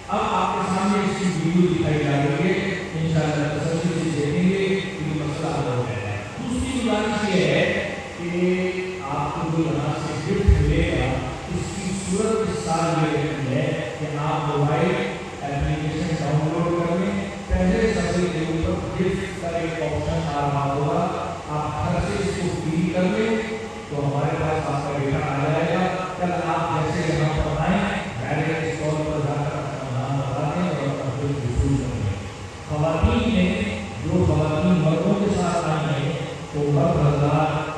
اب آپ کے سامنے اس کی ویڈیو دکھائی جا رہی ہے، انشاءاللہ تسلی سے دیکھیں گے کہ مسئلہ حل ہو جائے گا۔ دوسری گزارش یہ ہے کہ آپ کو جو یہاں سے گفٹ ملے گا اس کی صورت اس سال یہ رہتی ہے کہ آپ موبائل اپلیکیشن ڈاؤن لوڈ کر لیں، پہلے صفحے کے اوپر گفٹ کا ایک آپشن آ رہا ہوگا، آپ گھر سے اس کو کلک کر لیں تو ہمارے پاس آپ کا ڈیٹا آ جائے گا۔ کل آپ جیسے یہاں پر آئیں ڈائریکٹ اس کال پر جا کر اپنا نام بتا دیں اور اپنا بل وصول کر لیں۔ خواتین نے جو خواتین مردوں کے ساتھ آئی ہیں تو مرد حضرات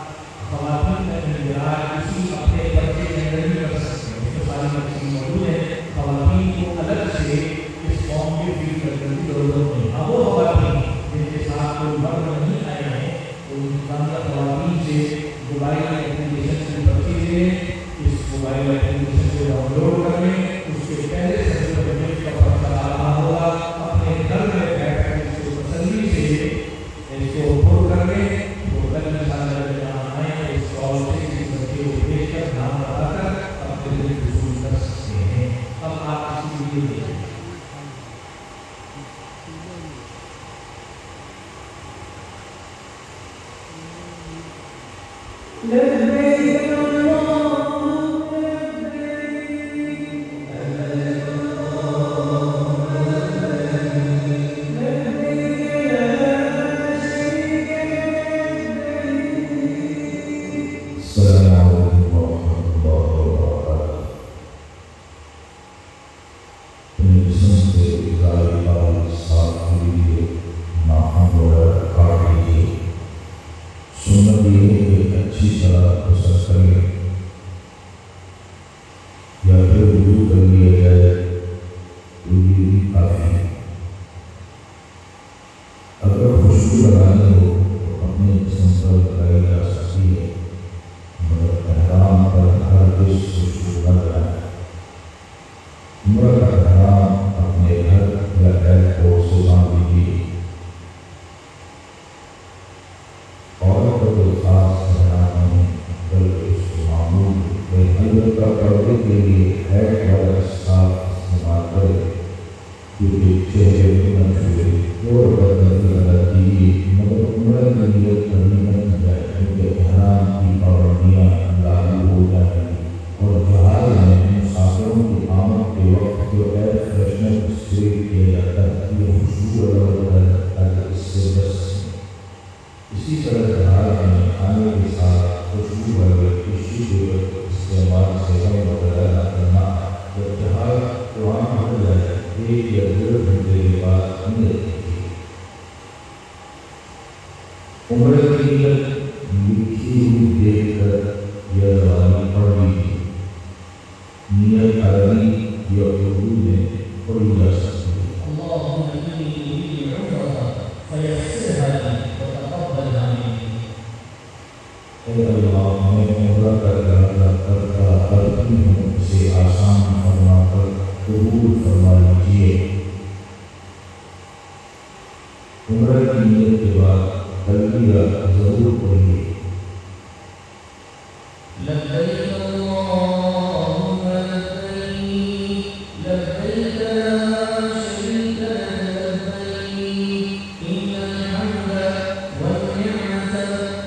خواتین کا اندراج اسی اپنے پرچے کے اندر ہی کر سکتے ہیں، تو ساری تقسیم موجود ہے، خواتین کو الگ سے اس فارم میں فل کرنے کی ضرورت نہیں۔ اب وہ خواتین جن کے ساتھ کوئی مرد نہیں آئے ہیں تو انتظامیہ خواتین سے موبائل اپلیکیشن سے پرچی لے لیں، اس موبائل اپلیکیشن کو ڈاؤن لوڈ کر لیں، اس کے پہلے سے کا پرچہ آ رہا ہوگا، اپنے گھر میں بیٹھ کر اس کو تسلی سے اس کو پھول کر لیں، وہ کل انشاءاللہ جہاں آئیں اس کال سے کسی بچے کو بھیج کر نام بتا کر اپنے دل وصول کر سکتے ہیں۔ اب آپ اس کی ویڈیو دیکھیں۔ عمر کی نیت لکھی ہوئی دیکھ کر یہ زبانی پڑھ لیجیے۔ نیت عربی یا اردو میں پڑھی جا سکتی ہے۔ اللهم إني أريد العمرة فيسرها لي وتقبلها مني۔ اے اللہ، میں عمرہ کا ارادہ کرتی ہوں، اسے آسان فرما کر قبول فرما لیجیے۔ عمرہ کی نیت کے بعد تلبیہ ضرور پڑھیے۔ لبیک اللہم لبیک لبیک لا شریک لک لبیک ان الحمد والنعمت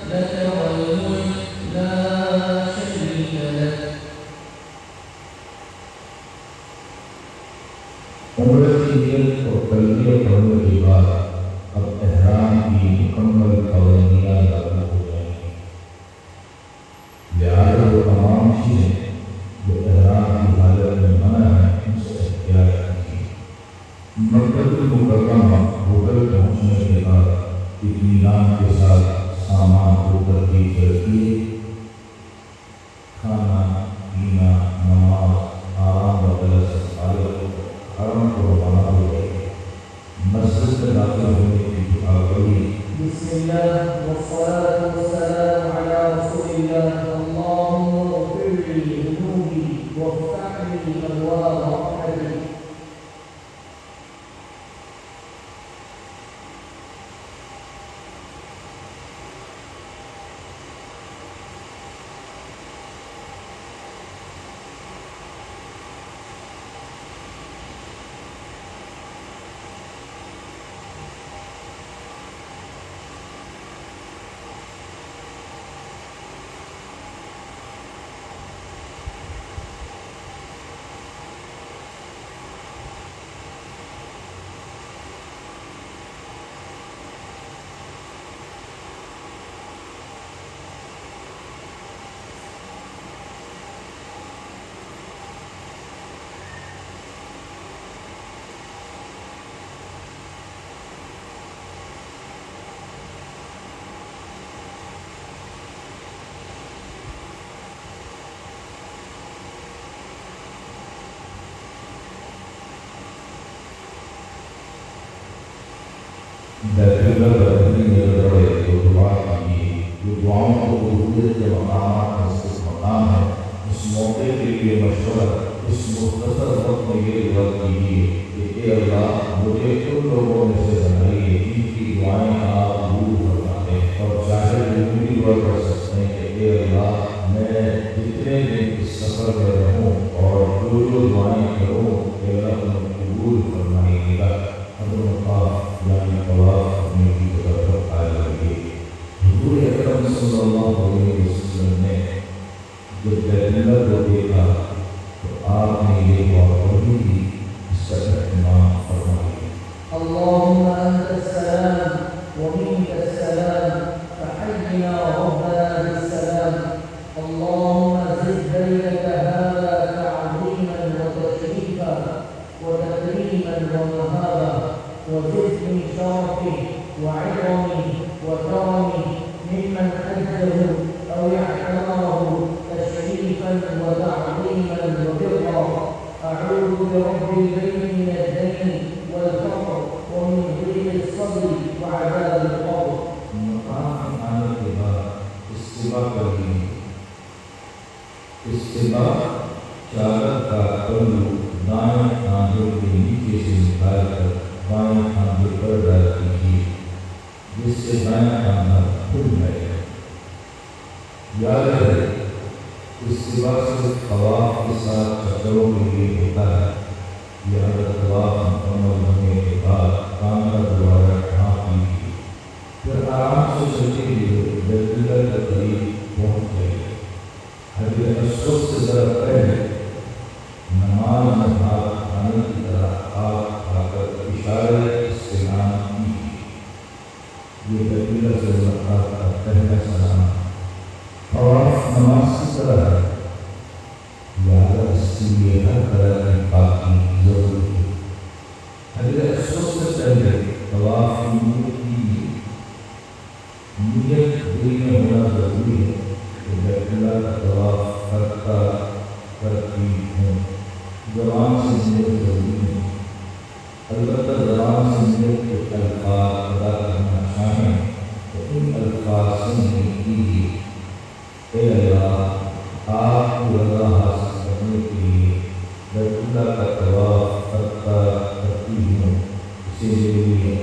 لک والملک لا شریک لک۔ عمرہ کی نیت اور تلبیہ پڑھنے کے بعد اب احرام کی مکمل پابندیاں لاگو ہو جائیں گی۔ لہٰذا وہ تمام چیزیں جو احرام کی حالت میں منع ہیں ان سے احتیاط کیجیے۔ مکہ المکرمہ ہوٹل پہنچنے کے بعد اطمینان کے ساتھ سامان کو ترتیب سے رکھیے۔ کھانا پینا نماز آرام وغیرہ سے فارغ ہو کر حرم کو روانہ ہو گئے۔ مسجد میں داخل ہونے کی دعا پڑھی۔ بسم اللہ والصلاة والسلام على رسول اللہ اللہم اغفر لی ذنوبی وافتح لی ابواب رحمتک۔ بیت اللہ بدری میں پڑے تو دعا کیجیے۔ جو دعاؤں کو قبولیت کے مقامات میں سے ایک مقام ہے، اس موقع کے لیے مشورہ اس مختصر وقت میں یہ دعا کیجیے کہ اے اللہ، مجھے ان لوگوں میں سے بنائیے جن کی دعائیں آپ قبول فرماتے ہیں، اور چاہے بھی دعا کر سکتے ہیں کہ اے اللہ، میں جتنے دن اس سفر میں رہوں اور جو دعائیں کروں اے اللہ تم قبول فرمائیے گا۔ یعنی طواف کرنے کی جگہ پر قائل رہیے۔ حضور اکرم صلی اللہ علیہ وسلم نے جب بیت اللہ کو دیکھا تو آپ نے یہ دعا پڑھی تھی، اس کا اہتمام فرمائیے۔ اللہم انت السلام ومنک السلام فحینا ربنا بالسلام اللہم زد بیتک هذا تعظیما وتشریفا وتکریما ومہابا وزد من شرفه وعظمه وكرمه ممن حجه أو اعتمره تشريفا وتعظيما وبرا أعوذ برب البيت من الدين والفقر ومن ضيق الصدر وعذاب القبر۔ مقام آنے کے بعد استوا کریے۔ استوا چادر کا پلو دائیں آنکھوں کے نیچے سے نکال کر بائیں آنکھ پر ڈال دیجیے، جس سے بائیں آنکھ کھل جائے۔ یاد رہے استوا صرف طواف کے ساتھ چکروں کے لیے ہوتا ہے۔ یہ اگر طواف مکمل ہونے کے بعد کامرا دوبارہ ڈھانپ لیجیے، پھر آرام سے چلتے ہوئے بیت اللہ کے قریب پہنچ جائیے۔ حجر اسود سے ذرا پہلے نماز میں ہاتھ کھانے کی طرح ہاتھ کھا کر اشارہ استعلام کیجیے۔ یہ بیت اللہ سے ملاقات کا پہلا سلام ہے۔ طواف نماز کی طرح ہے، لہٰذا اس کے لیے ہر طرح کی پاکی ضروری ہے۔ حجر اسود سے پہلے طواف کی نیت کیجیے۔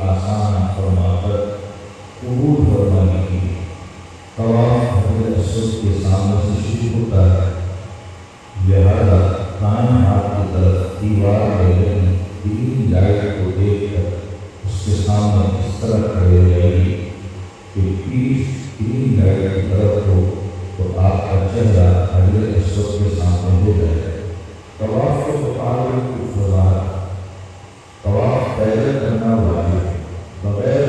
آسان فرما کر قبول فرما لیجیے۔ طواف حجر اسود کے سامنے سے شروع ہوتا ہے، لہذا دائیں ہاتھ کی طرف دیوار میں لگی گرین لائٹ کو دیکھ کر اس کے سامنے اس طرح کھڑے ہو جائیے کہ پیٹھ گرین لائٹ کی طرف ہو تو آپ کا چہرہ حجر اسود کے سامنے ہو جائے۔ طواف کے مطابق کچھ وضاحت۔ طواف پیدل کرنا واجب ہے، بغیر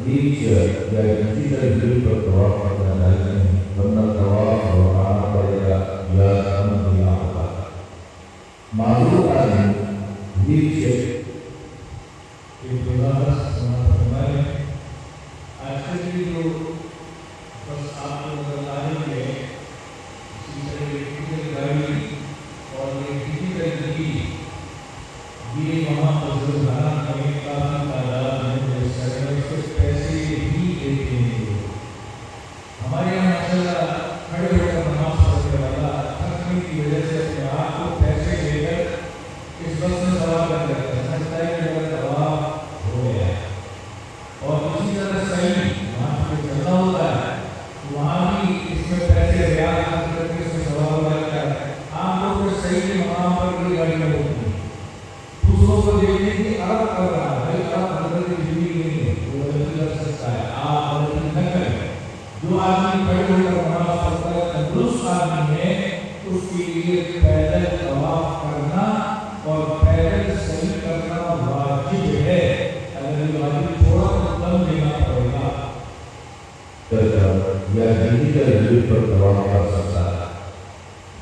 ویل چیئر یا ڈیجیٹل ویل پر طواف کرنا جائز نہیں، ورنہ طواف روکانا پڑے گا یا کم دینا ہوگا۔ معذور آدمی ویل چیئر ایک وضاحت سماعت فرمائیں۔ آج کل کی جو بس آپ کو نظر آ رہی ہے، اسی طرح ڈیجیٹل گاڑی اور ڈیجیٹل ٹی وی، یہ وہاں بزرگان میں کافی تعداد میں صرف پیسے ہی دیتے ہیں۔ ہمارے یہاں ماشاءاللہ کھڑے ہو کر نماز پڑھنے والا تھکنے کی وجہ سے اپنے آپ کو پیسے دے کر اس وقت میں سوال کر لیتا ہے، سمجھتا ہے کہ میرا طواف ہو گیا ہے۔ اور اسی طرح صحیح وہاں پہ چلنا ہوتا ہے، وہاں بھی اس میں پیسے ریال خرچ کر کے اس میں سوال کرتا ہے۔ عام لوگ کو صحیح کے مقام پر کوئی گاڑی نہیں ہوتی، دوسروں کو دیکھنے کی عرب کر رہا ہے، آپ حضرت جبریل نہیں ہے، وہ غلطی کر سکتا ہے، آپ غلطی نہ کریں۔ جو آدمی کھڑے ہو کر نماز پڑھتا ہے تندرست آدمی ہے، اس کے لیے پیدل طواف کرنا اور پیدل صحیح کرنا واجب ہے۔ اگر یہ واجب چھوڑا تو دم دینا پڑے گا۔ یا ڈیجیٹل ویل پر طواف کر سکتا ہے۔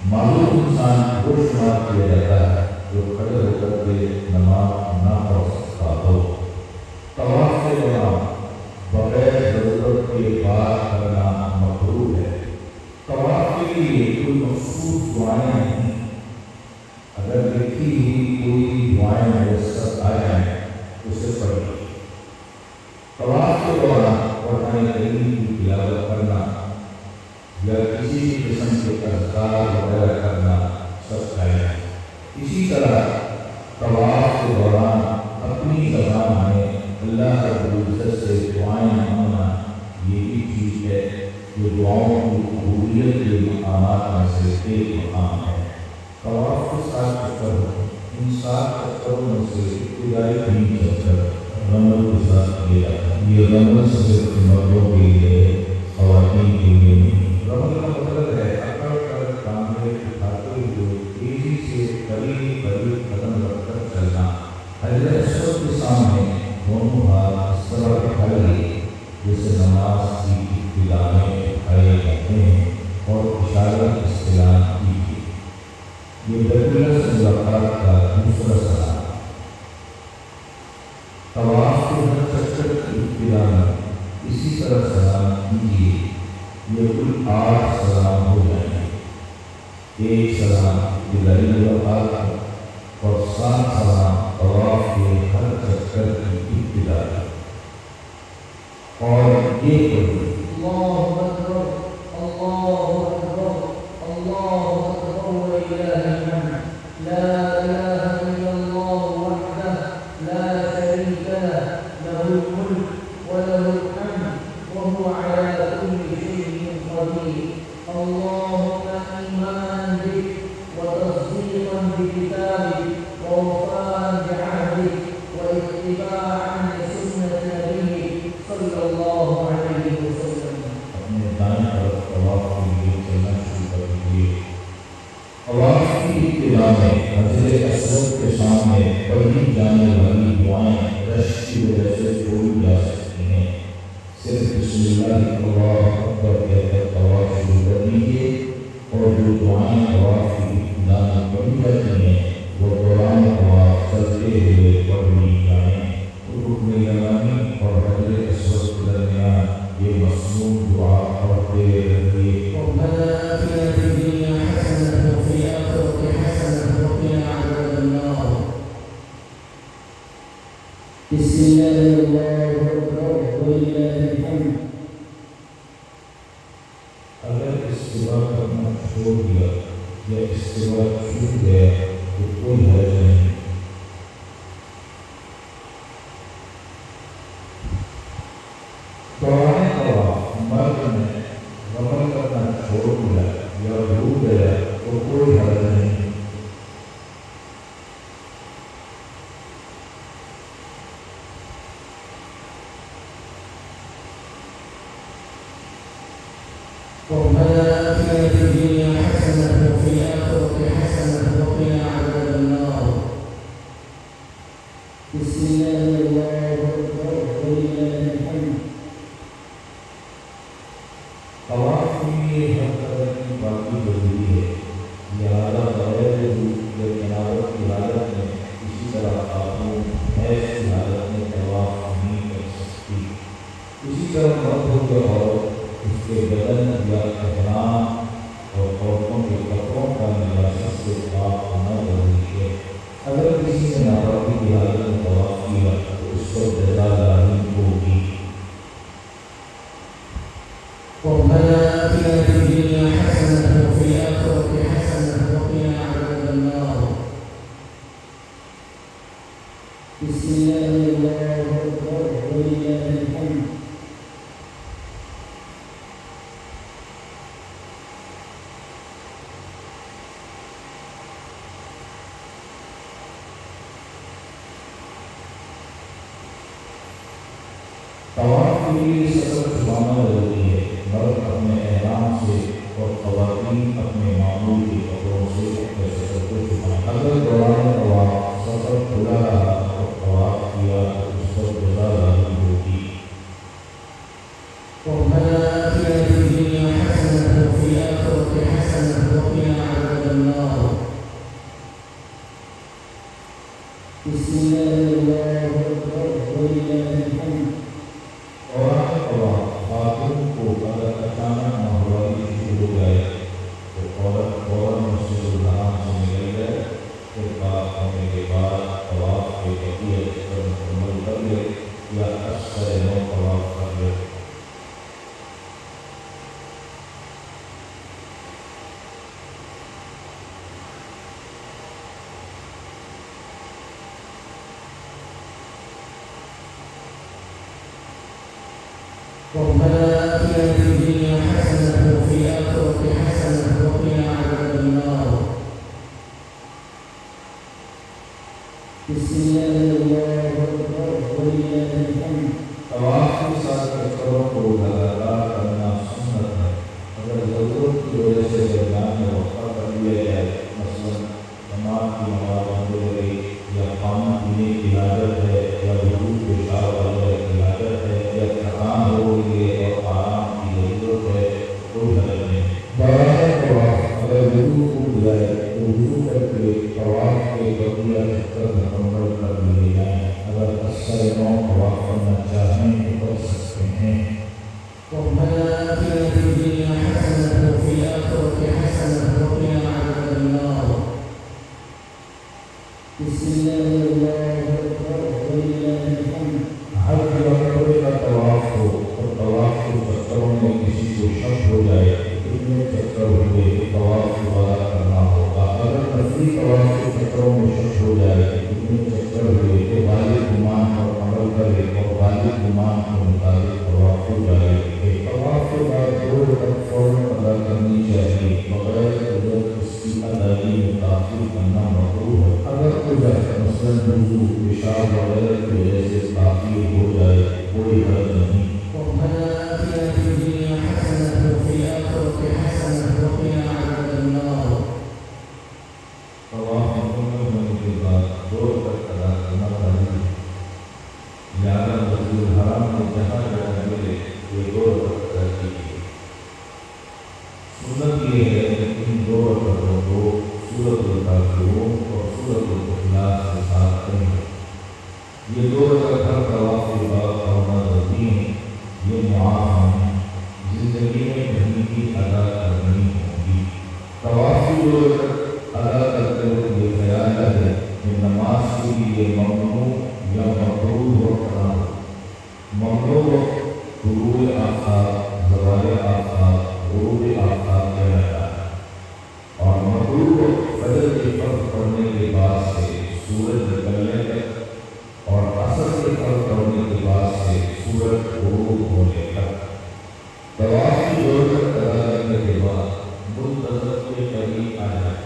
معذور انسان وہ شمار کیا جاتا ہے جو کھڑے ہو کر کے نماز نہ پڑھ سکتا ہو۔ طواف کے دوران بغیر ضرورت کے بات کرنا مکروہ ہے۔ طواف کے لیے کوئی مخصوص دعائیں نہیں، اگر لکھی ہوئی کوئی دعائیں میسر آ جائیں اسے پڑھیے۔ طواف کے دوران قرآن کریم کی تلاوت کرنا یا کسی بھی قسم کے اذکار وغیرہ کرنا سب جائز ہے۔ اسی طرح طواف کے دوران اپنی زبان میں اللہ رب العزت سے دعائیں مانگنا یہ بھی چیز ہے جو دعاؤں کی قبولیت کے مقامات میں سے ایک مقام ہے۔ طواف کے ساتھ چکر، ان 7 چکروں میں سے ابتدائی 3 چکر رمل کے ساتھ کیے جاتا ہے۔ یہ رمل صرف مردوں کے لیے، خواتین کے لیے نہیں۔ رمل کا مطلب ہے اکڑ کر کانگڑے اٹھاتے ہوئے تیزی سے قریب قدم رکھ کر چلنا۔ حجر اسود کے سامنے دونوں ہاتھ اس طرح اٹھائیے جیسے نماز کی ابتدا میں اٹھائے جاتے ہیں اور اشارہ استعلام کیجیے۔ یہ بیت اللہ سے ملاقات کا دوسرا سلام۔ طواف کے ہر چکر کی ابتدا میں اسی طرح سلام کیجیے۔ یہ کل 8 سلام ہو جائیں گے۔ ایک سلام ابتدائی ملاقات کا اور 7 سلام طواف کے ہر چکر کی ابتدا ہے۔ اور یہ پڑھیے: اللہ اکبر، اللہ اکبر، اللہ اکبر وللہ الحمد، لا الہ الا اللہ وحدہ لا شریک لہ، لہ الملک ولہ الحمد وہو علی کل شیء قدیر۔ اللہم ایمانا بک وتصدیقا بکتابک ووفاء بعہدک واتباعا لسنة نبیک صلی اللہ علیہ وسلم۔ اپنے دائیں طرف طواف کے لیے چلنا شروع کر دیجیے۔ طواف کی ابتدا میں حجر اسود کے سامنے پڑھی جانے والی دعائیں رش کی وجہ سے چھوڑی جا سکتی ہیں۔ صرف بسم اللہ اللہ اکبر کہہ کر طواف شروع کر دیجیے، اور جو دعائیں طواف کی ابتدا میں پڑھی جاتی ہیں وہ دوران طواف چلتے ہوئے پڑھ لی جائیں۔ رکن یمانی اور حجر اسود کے درمیان یہ مصنون دعا پڑھتے رہیے۔ ربنا آتنا فی الدنیا حسنة وفی الآخرة حسنة وقنا عذاب النار۔ بسم اللہ اللہ اکبر وللہ الحمد۔ اگر استوا کرنا چھوڑ دیا یا استوا چھوٹ گیا تو کوئی حرج نہیں۔ ربنا آتنا في الدنيا حسنة وفي الآخرة حسنة وقنا عذاب النار. بسم الله الله أكبر ولله الحمد. طواف کے لیے ہر طرح کی پاکی ضروری ہے، لہٰذا بغیر وضو یا جنابت کی حالت میں اسی طرح خاتون حیض کی حالت میں طواف نہیں کر سکتی۔ اسی طرح مرد ہو یا عورت، اس کے بدن یا احرام اور عورتوں کے کپڑوں کا نجاست سے پاک ہونا ضروری ہے۔ اگر کسی نے ناپاکی کی حالت میں طواف کیا تو اس پر جزا لاحق ہوگی۔ ربنا آتنا في الدنيا حسنة وفي الآخرة حسنة وقنا عذاب النار. بسم الله الله أكبر ولله الحمد. طواف کے لیے سطر چھپانا ضروری ہے، مرد اپنے احرام سے اور خواتین اپنے معمول کے کپڑوں سے اپنے سطر کو چھپائیں۔ اگر دوران طواف سطر کھلا رہا اور طواف کیا تو اس پر جزا لاحق ہوگی۔ ربنا آتنا في الدنيا حسنة وفي الآخرة حسنة وقنا عذاب النار. بسم الله الله أكبر ولله الحمد. دوران طواف خاتون کو اگر اچانک ماہواری شروع ہو جائے تو عورت فوراً مسجد الحرام سے نکل جائے، پھر پاک ہونے کے بعد طواف کے بقیہ پر مکمل کر لے یا اکثر نو طواف کر لے۔ ربنا آتنا في الدنيا حسنة وفي الآخرة حسنة وقنا عذاب النار. بسم الله الله أكبر ولله الحمد. طواف کے ساتھ چکروں کو لگاتار کرنا سنت ہے۔ اگر ضرورت کی وجہ سے درمیان میں وقفہ کر لیا جائے، مثلاً جماعت کی نماز بند ہو گئی یا پانی پینے کی حاجت ہے یا وضو پیشاب وغیرہ کی حاجت ہے یا تھکان ہو گئی ہے اور آرام کی ضرورت ہے، کوئی حرج نہیں۔ دوران طواف اگر وضو ٹوٹ جائے تو وضو کر کے طواف کے بقیہ چکر مکمل کر لیے جائیں۔ اگر اکثر نو طواف کرنا چاہیں تو کر سکتے ہیں۔ ربنا آتنا في الدنيا حسنة وفي الآخرة حسنة وقنا عذاب النار. بسم الله الله أكبر ولله الحمد. ہر کلومیٹر کا طواف ہو اور طواف کے چکروں میں کسی کو شک ہو جائے کتنے چکر ہوئے تو طواف دوبارہ کرنا ہوگا۔ اگر نفلی طواف کے چکروں میں شک ہو جائے کتنے چکر ہوئے تو غالب گمان پر عمل کرے اور غالب گمان کے مطابق طواف کو جاری رکھے۔ طواف کے بعد 2 رکعت فوراً ادا کرنی چاہیے، بغیر اجر اس کی ادائیگی میں تاخیر کرنا مکروہ ہے۔ اگر اجر مثلاً وضو پیشاب وغیرہ کی وجہ سے تاخیر ہو جائے کوئی حرج نہیں۔ ربنا آتنا في الدنيا حسنة وفي الآخرة حسنة وقنا عذاب النار. طواف مکمل ہونے کے بعد 2 رکعت ادا کرنا ضروری ہے، لہٰذا مسجد الحرام میں جہاں جگہ ملے یہ 2 رکعت ادا کیجیے۔ سنت یہ ہے کہ ان 2 رکعتوں کو سورۃ الکافرون اور سورۃ الاخلاص کے ساتھ پڑھیں۔ یہ 2 رکعت ہر طواف کے بعد پڑھنا ضروری ہے، یہ معاف ہیں، زندگی میں کہیں بھی ادا کرنی ہوگی۔ طواف کی 2 رکعت ادا کرتے وقت یہ خیال ہے کہ نماز کے لیے ممنوع یا مقروض وقت نہ ہو۔ ممنوع وقت طلوع آفتاب، زوال آفتاب، غروب آفتاب کہلاتا ہے، اور مقروض وقت فجر کے فرض پڑھنے کے بعد سے سورج نکلنے تک اور عصر کے فرض پڑھنے کے بعد سے سورج غروب ہونے تک۔ طواف کی 2 رکعت ادا کرنے کے بعد منتظر کے قریب آ جائیں۔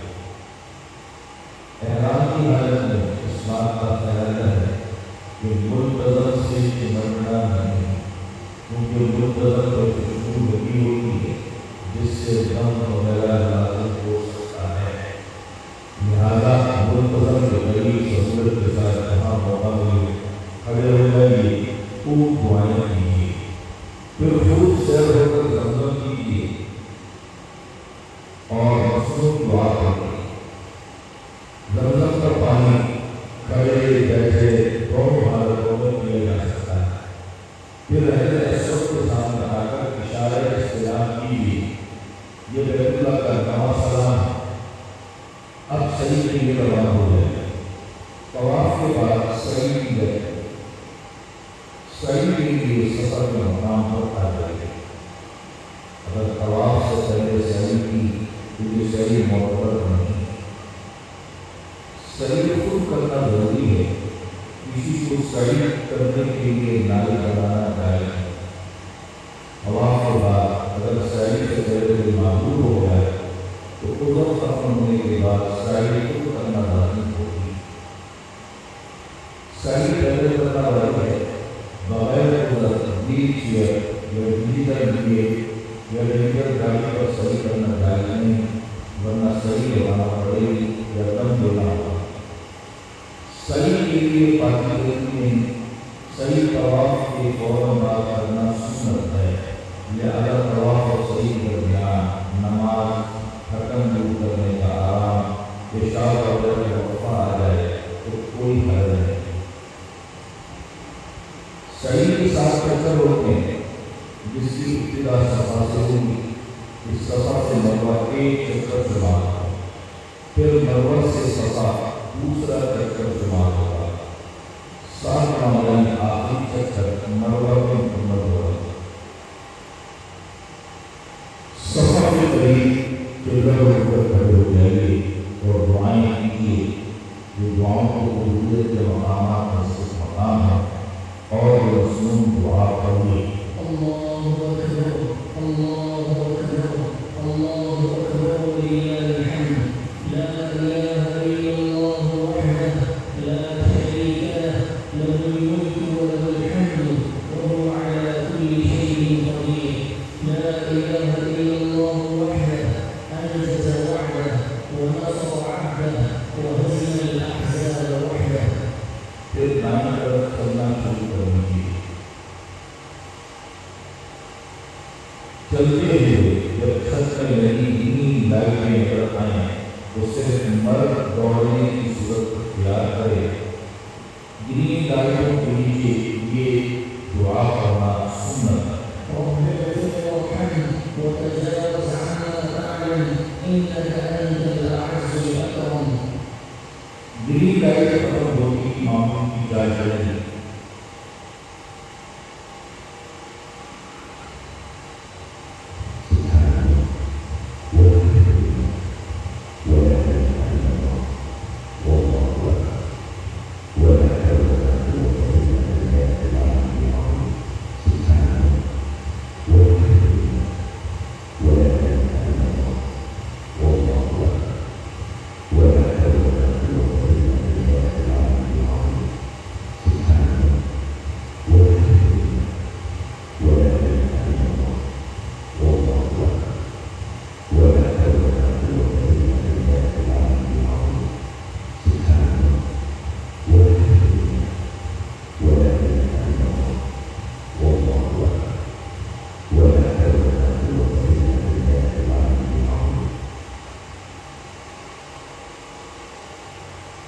احرام کی حالت میں اس بات کا خیال ہے کہ منتظر سے چمٹنا نہیں، کیونکہ منتظر پر خوشبو لگی ہوتی ہے جس جس سے غم وغیرہ لازم ہو سکتا ہے، لہذا منتظم کے قریب ضرورت کے ساتھ جہاں موقع ملے کھڑے ہو جائیے، خوب دعائیں کیجیے، پھر خوب سیر ہو کر زمزم کیجیے اور مصنوع دعا کریں۔ زمزم کا پانی کھڑے بیٹھے دونوں حالتوں میں پیا جا سکتا ہے۔ پھر اہل اسود کے سامنے آ کر اشارہ استلام کیجیے، یہ بیت اللہ کا نواں سلام ہے، اب صحیح کے لیے روانہ ہو جائے۔ طواف کے بعد صحیح کی جائے، صحیح کے لیے سفر کے مقام پر آ جائے۔ اگر طواف سے پہلے صحیح کی تو یہ صحیح معتبر نہیں، صحیح خود کرنا ضروری ہے، کسی کو صحیح کرنے کے لیے نائی بنانا جائز ہے۔ طواف کے بعد اگر صحیح سے پہلے معذور ہو جائے تو قدرت ختم ہونے کے بعد صحیح خود کرنا لازم ہوگی۔ صحیح پہلے کرنا واجب ہے، بغیر قدرت ویل چیئر یا ڈیجیٹل لیے یا ڈیجیٹل گاڑی پر صحیح کرنا جائز نہیں، ورنہ صحیح لگانا پڑے گی یا دم دینا ہوگا۔ صحیح کے لیے پاکیزگی میں صحیح طواف کے فوراً بعد کرنا سنت ہے، لہذا طواف اور صحیح کے درمیان نماز، تھکن دور کرنے کا آرام، پیشاب وغیرہ کا وقفہ آ جائے تو کوئی حرج نہیں۔ صحیح کے ساتھ چکر ہوتے ہیں جس کی ابتدا صفا سے ہوگی، اس صفا سے مروہ ایک چکر شمار ہو، پھر مروہ سے صفا دوسرا چکر شمار ہوگا، 7 یعنی آخری چکر مروہ میں مکمل ہوگا۔ صفا کے قریب قبلہ رخ کر کھڑے ہو جائیے اور دعائیں کیجیے، جو دعاؤں کو قبولیت کے مقامات میں سے مقام ہے، اور مصنوع دعا پڑھیے۔ اللہ اکبر، اللہ اکبر، اللہ اکبر وللہ الحمد، لا الہ الا اللہ وحدہ لا شریک لہ، لہ الملک ولہ الحمد وهو على كل شيء قدير، لا اله الا الله وحده انجز وعده ونصر عبده وهزم الاحزاب وحده۔ پھر دائیں طرف چلنا شروع کر دیجیے۔ چلتے ہوئے جب چھت میں لگی گرین لائٹیں نظر آئیں تو صرف مرد دوڑنے کی صورت اختیار کرے۔ گرین لائٹوں کے نیچے یہ دعا پڑھنا سنت ہے۔ رب اغفر وارحم وتجاوز عما تعلم انك انت الاعز الاكرم۔ گرین لائٹ ختم ہوتی امام کی چائے چلے۔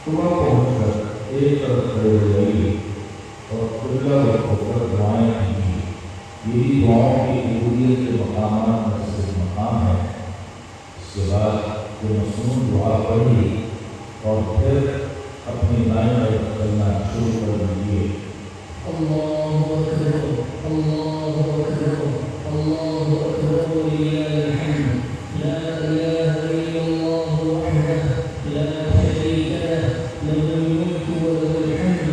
صبح پہنچ کر ایک طرف کھڑے ہو جائیے اور قبلہ رخ ہو کر دعائیں کیجیے۔ یہی دعاؤں کی قبولیت کے مقامات میں سے مقام ہے۔ اس کے بعد جو مصنوع دعا پڑھی اور پھر اپنی دائیں طرف چلنا شروع کر دیجیے۔ اللہ اکبر، اللہ اکبر، اللہ اکبر وللہ الحمد، لا الہ الا اللہ وحدہ لا شریک لہ، لہ الملک ولہ الحمد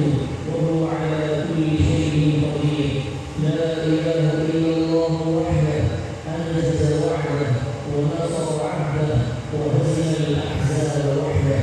وهو على كل شيء قدير، لا اله الا الله وحده انجز وعده ونصر عبده وهزم الاحزاب وحده۔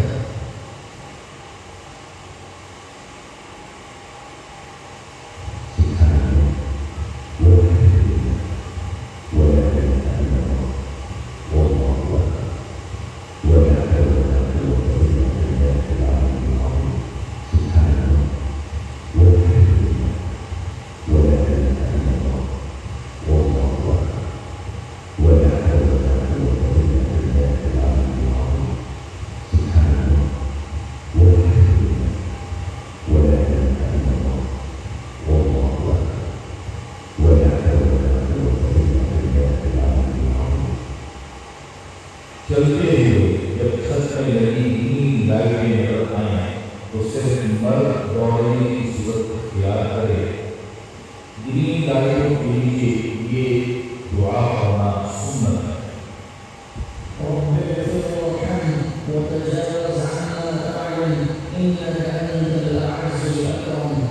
چلتے ہوئے جب چھت میں لگی گرین لائٹیں نظر آئیں تو صرف مرد دوڑنے کی صورت اختیار کرے۔ گرین لائٹوں کے لیے یہ دعا کرنا سنت ہے۔ رب اغفر وارحم وتجاوز عما تعلم انك انت الاعز الاكرم۔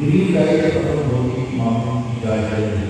گرین لائٹ ختم ہونے کی معمول کی جائے گی۔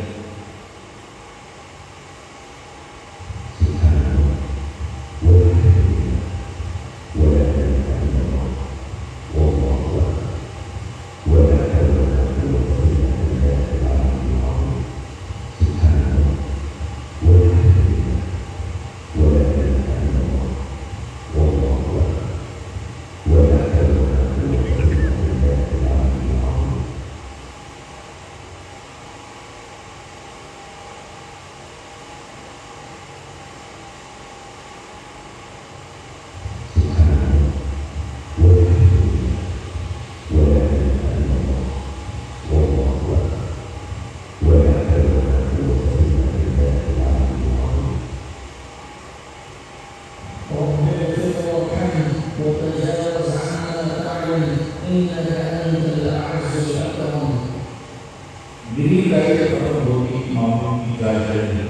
گرین لائٹ ختم ہونے کی معمول کی جائے گی۔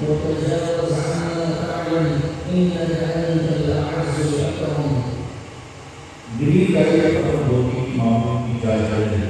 وتجاوز عما تعلم انك انت الاعز الاكرم۔ گرین لائٹ ختم ہونے کی معمول کی جائے گی۔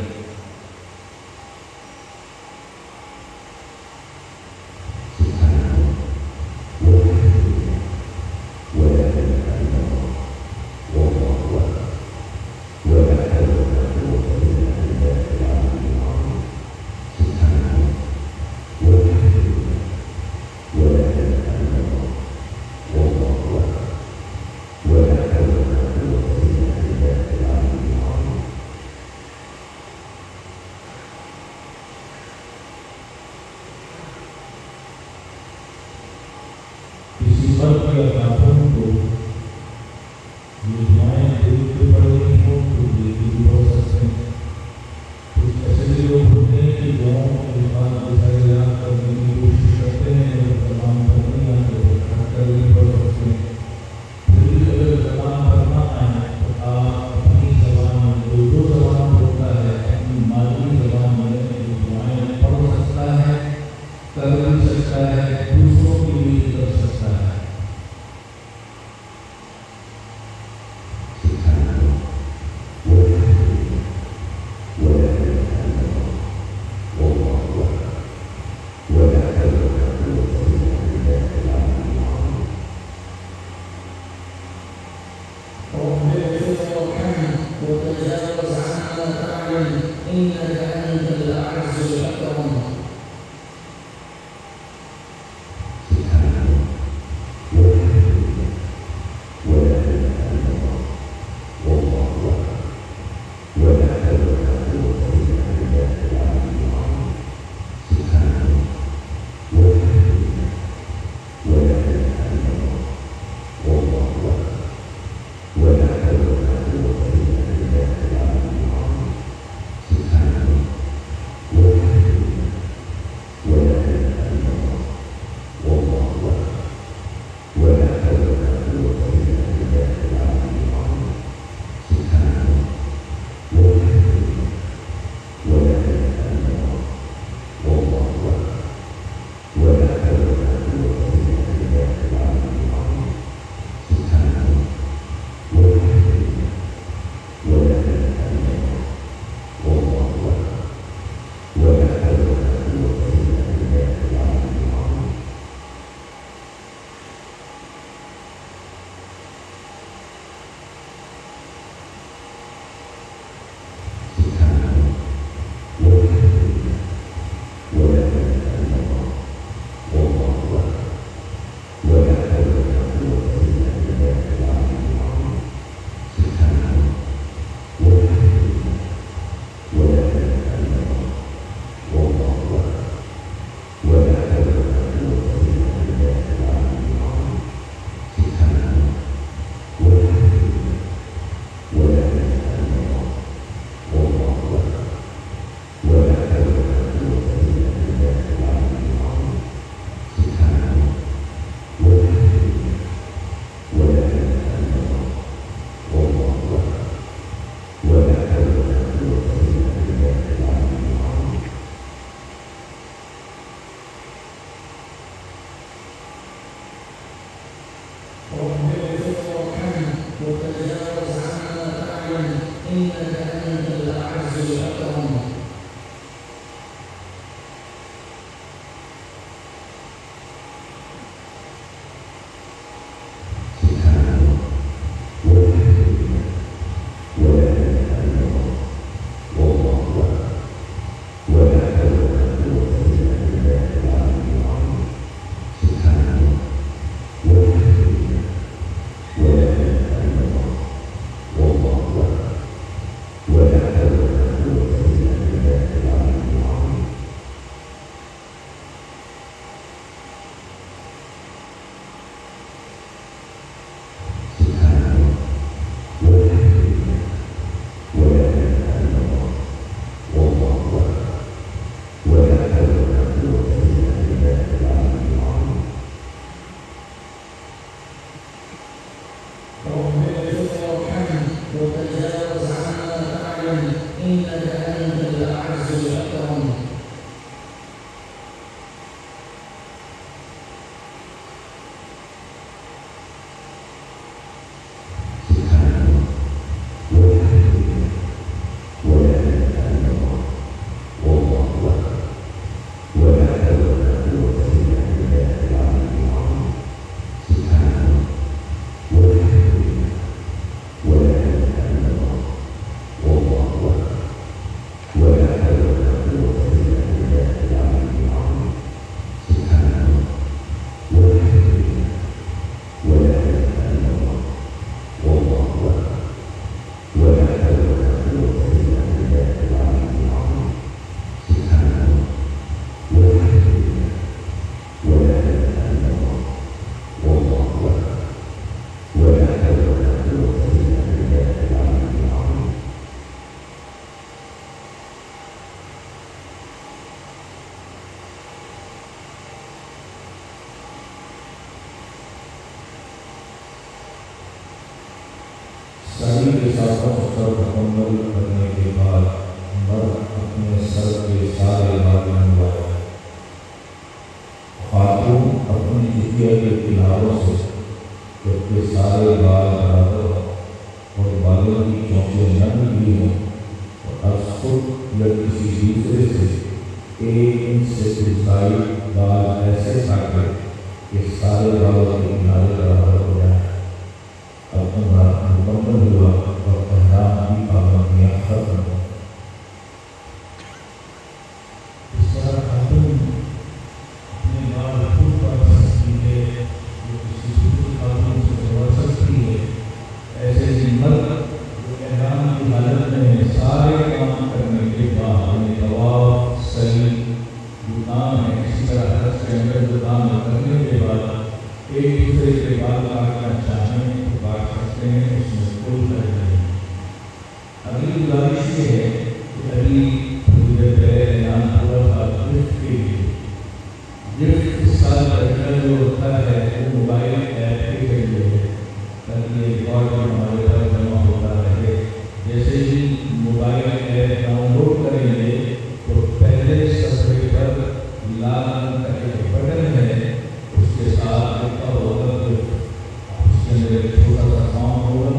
مرد یا کافروں کو یہ دعائیں دل پہ پڑ رہی ہوں تو یہ بھی ہو سکتے ہیں۔ کچھ ایسے لوگ ہوتے ہیں کہ دعاؤں کے بعد دوسرے یاد کرنے کی کوشش کرتے ہیں اور زبان پر نہیں آتے تو کھٹ کر نہیں پڑھ سکتے ہیں۔ پھر بھی اگر زبان پر نہ آئے تو آپ اپنی زبان میں جو زبان ہوتا ہے اپنی مادری زبان میں جو دعائیں پڑھ سکتا ہے، کر بھی سکتا ہے، دوسروں کی بھی کر سکتا ہے۔ رب اغفر وارحم وتجاوز عما تعلم إنك أنت الأعز الأكرم. سبھی کے ساتھ سر مکمل کرنے کے بعد مرد اپنے سر کے سارے بال منڈوائے، خاتون اپنی جتیا کے کناروں سے جبکہ سارے بال برابر ہوں اور بالوں کی چونچیں نہ نکلی ہوں، اور از خود یا کسی دوسرے سے 1 انچ سے زائد بال ایسے کاٹے کہ سارے بالوں کے کنارے برابر ہو جائیں۔ اب عمرہ مکمل اس میں کوئی فرق نہیں۔ اگلی گزارش یہ ہے کہ ابھی تھوڑی دیر پہلے اعلان ہوا تھا گفٹ کے لیے۔ گفٹ اس سال کا جو ہوتا ہے وہ موبائل ایپ کے ذریعے ہے، تاکہ ایک اور ہمارے پاس جمع ہوتا رہے۔ جیسے ہی موبائل ایپ ڈاؤن لوڈ کریں گے تو پہلے صفحے پر لال رنگ کا ایک بٹن ہے، اس کے ساتھ لکھا ہوگا کہ اس کے اندر ایک چھوٹا سا فارم ہوگا،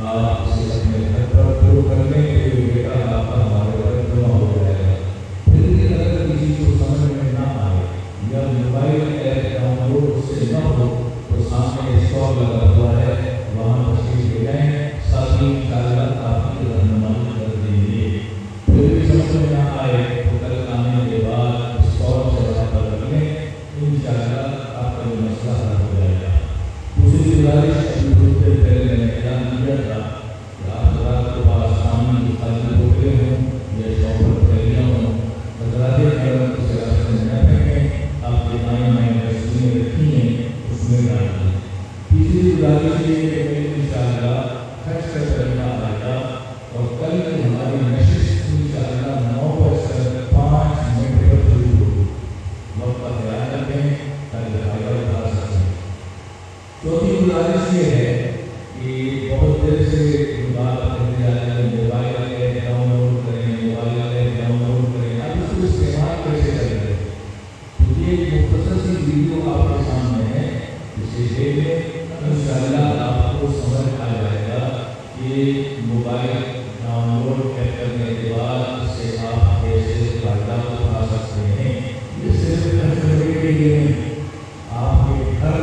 آپ اسے اپنے گھر پر اپلوڈ کر لیں کہ ڈیٹا آپ کا ہمارے پر جمع ہو جائے گا۔ پھر بھی اگر کسی کو سمجھ میں نہ آئے یا موبائل ایپ ڈاؤن لوڈ سے نہ ہو تو سامنے اسٹاک لگا ہوا ہے، وہاں تشریف لے جائیں، ساتھ ہی انشاءاللہ آپ کی رہنمائی کر دیں گے۔ پھر بھی سمجھ میں نہ آئے تو کل آنے کے بعد اسٹاک سے رابطہ کر لیں، انشاءاللہ آپ کا یہ مسئلہ حل ہو جائے گا۔ دوسری گزارش ابھی کچھ دیر پہلے میں نے اعلان کیا تھا کہ آپ حضرات کے پاس پانی کی خالی بوتلیں ہوں یا شاپر تھیلیاں ہوں، حضرات کرم اس راستے میں نہ پھینکیں، آپ کے دائیں ڈسٹبن رکھی ہیں اس میں ڈال دیں۔ تیسری گزارش یہ ہے کہ انشاءاللہ خرچ کا طریقہ آئے گا اور کل کی ہماری نشست انشاءاللہ 9:05 پر شروع ہوگی۔ وقت کا خیال رکھیں تاکہ فائدہ اٹھا سکیں۔ چوتھی گزارش یہ ہے کہ بہت دیر سے بات کرتے جا رہے ہیں موبائل ایپ ڈاؤن لوڈ کریں، موبائل ایپ ڈاؤن لوڈ کریں، آپ اس کو استعمال کیسے کر رہے ہیں؟ تو یہ ایک مختصر سی ویڈیو آپ کے سامنے ہے، اسے دیکھ لیں، انشاءاللہ آپ کو سمجھ آ جائے گا کہ موبائل ڈاؤن لوڈ کرنے کے بعد اس سے آپ کیسے فائدہ اٹھا سکتے ہیں۔ یہ صرف تجربے کے لیے نہیں، آپ کے گھر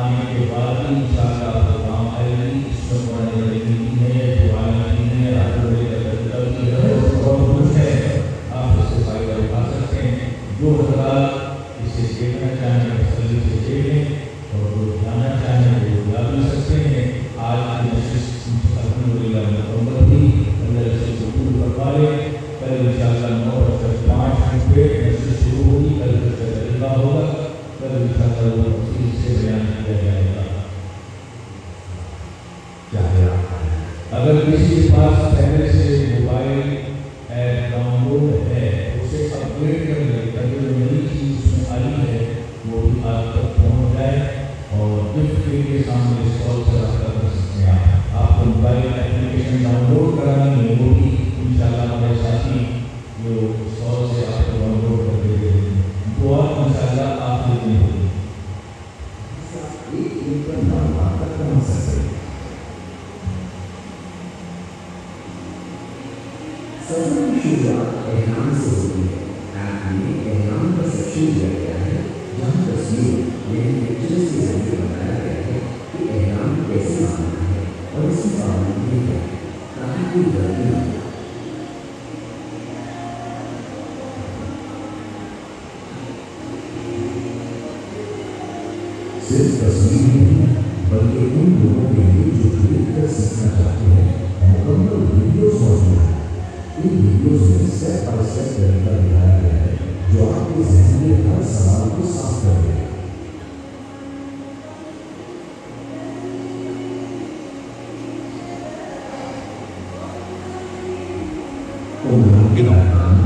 آنے کے بعد انشاءاللہ آپ کو کام آئے گی۔ اس میں پڑھنے لکھنے ہے، دعائیں کی ہے، آپ کو کی ہے، بہت کچھ ہے، آپ اس سے فائدہ اٹھا سکتے ہیں۔ جو حضرات اسے دیکھنا چاہیں تسلی سے دیکھیں اور جو جانا چاہیں وہ جا بھی سکتے ہیں۔ آج کی نشست الحمدللہ مکمل ہوئی، اللہ اسے قبول فرمائے۔ کل انشاءاللہ 9:05 پہ نشست شروع ہوگی، کل کا طریقہ ہوگا، کل انشاءاللہ وہ تفصیل سے بیان کیا جائے گا۔ اگر کسی کے پاس پہلے سے موبائل ایپ ڈاؤن لوڈ ہے اسے اپ گریڈ کر لے تاکہ جو نئی چیز اس میں آئی ہے وہ بھی آپ تک پہنچ جائے اور گفٹ کے سامنے اسٹال سے رابطہ کر سکتے ہیں۔ آپ کو موبائل اپلیکیشن ڈاؤن لوڈ کرانی ہے، وہ بھی انشاءاللہ ہمارے ساتھی جو اسٹال سے آپ کو ڈاؤن لوڈ کر کے دے دیں گے۔ دعا انشاءاللہ آپ کے دن ہوگی۔ سفر کی شروعات احرام سے ہوتی ہے۔ آپ نے احرام کا سیکشن دیا گیا ہے جہاں تصویر یعنی پکچرز کے ذریعے بتایا گیا ہے کہ احرام کیسے باندھنا ہے اور اس کی پابندی ہے تاکہ کوئی غلطی نہ ہو۔ صرف تصویر نہیں بلکہ ان لوگوں کے لیے جو دیکھ کر سیکھنا چاہتے ہیں مکمل ویڈیوز موجود ہیں۔ ان ویڈیوز میں اسٹیپ بائی اسٹیپ طریقہ دکھایا گیا ہے جو آپ کے ذہن میں ہر سوال کو صاف کر دے گا۔ عمرہ کے ارکان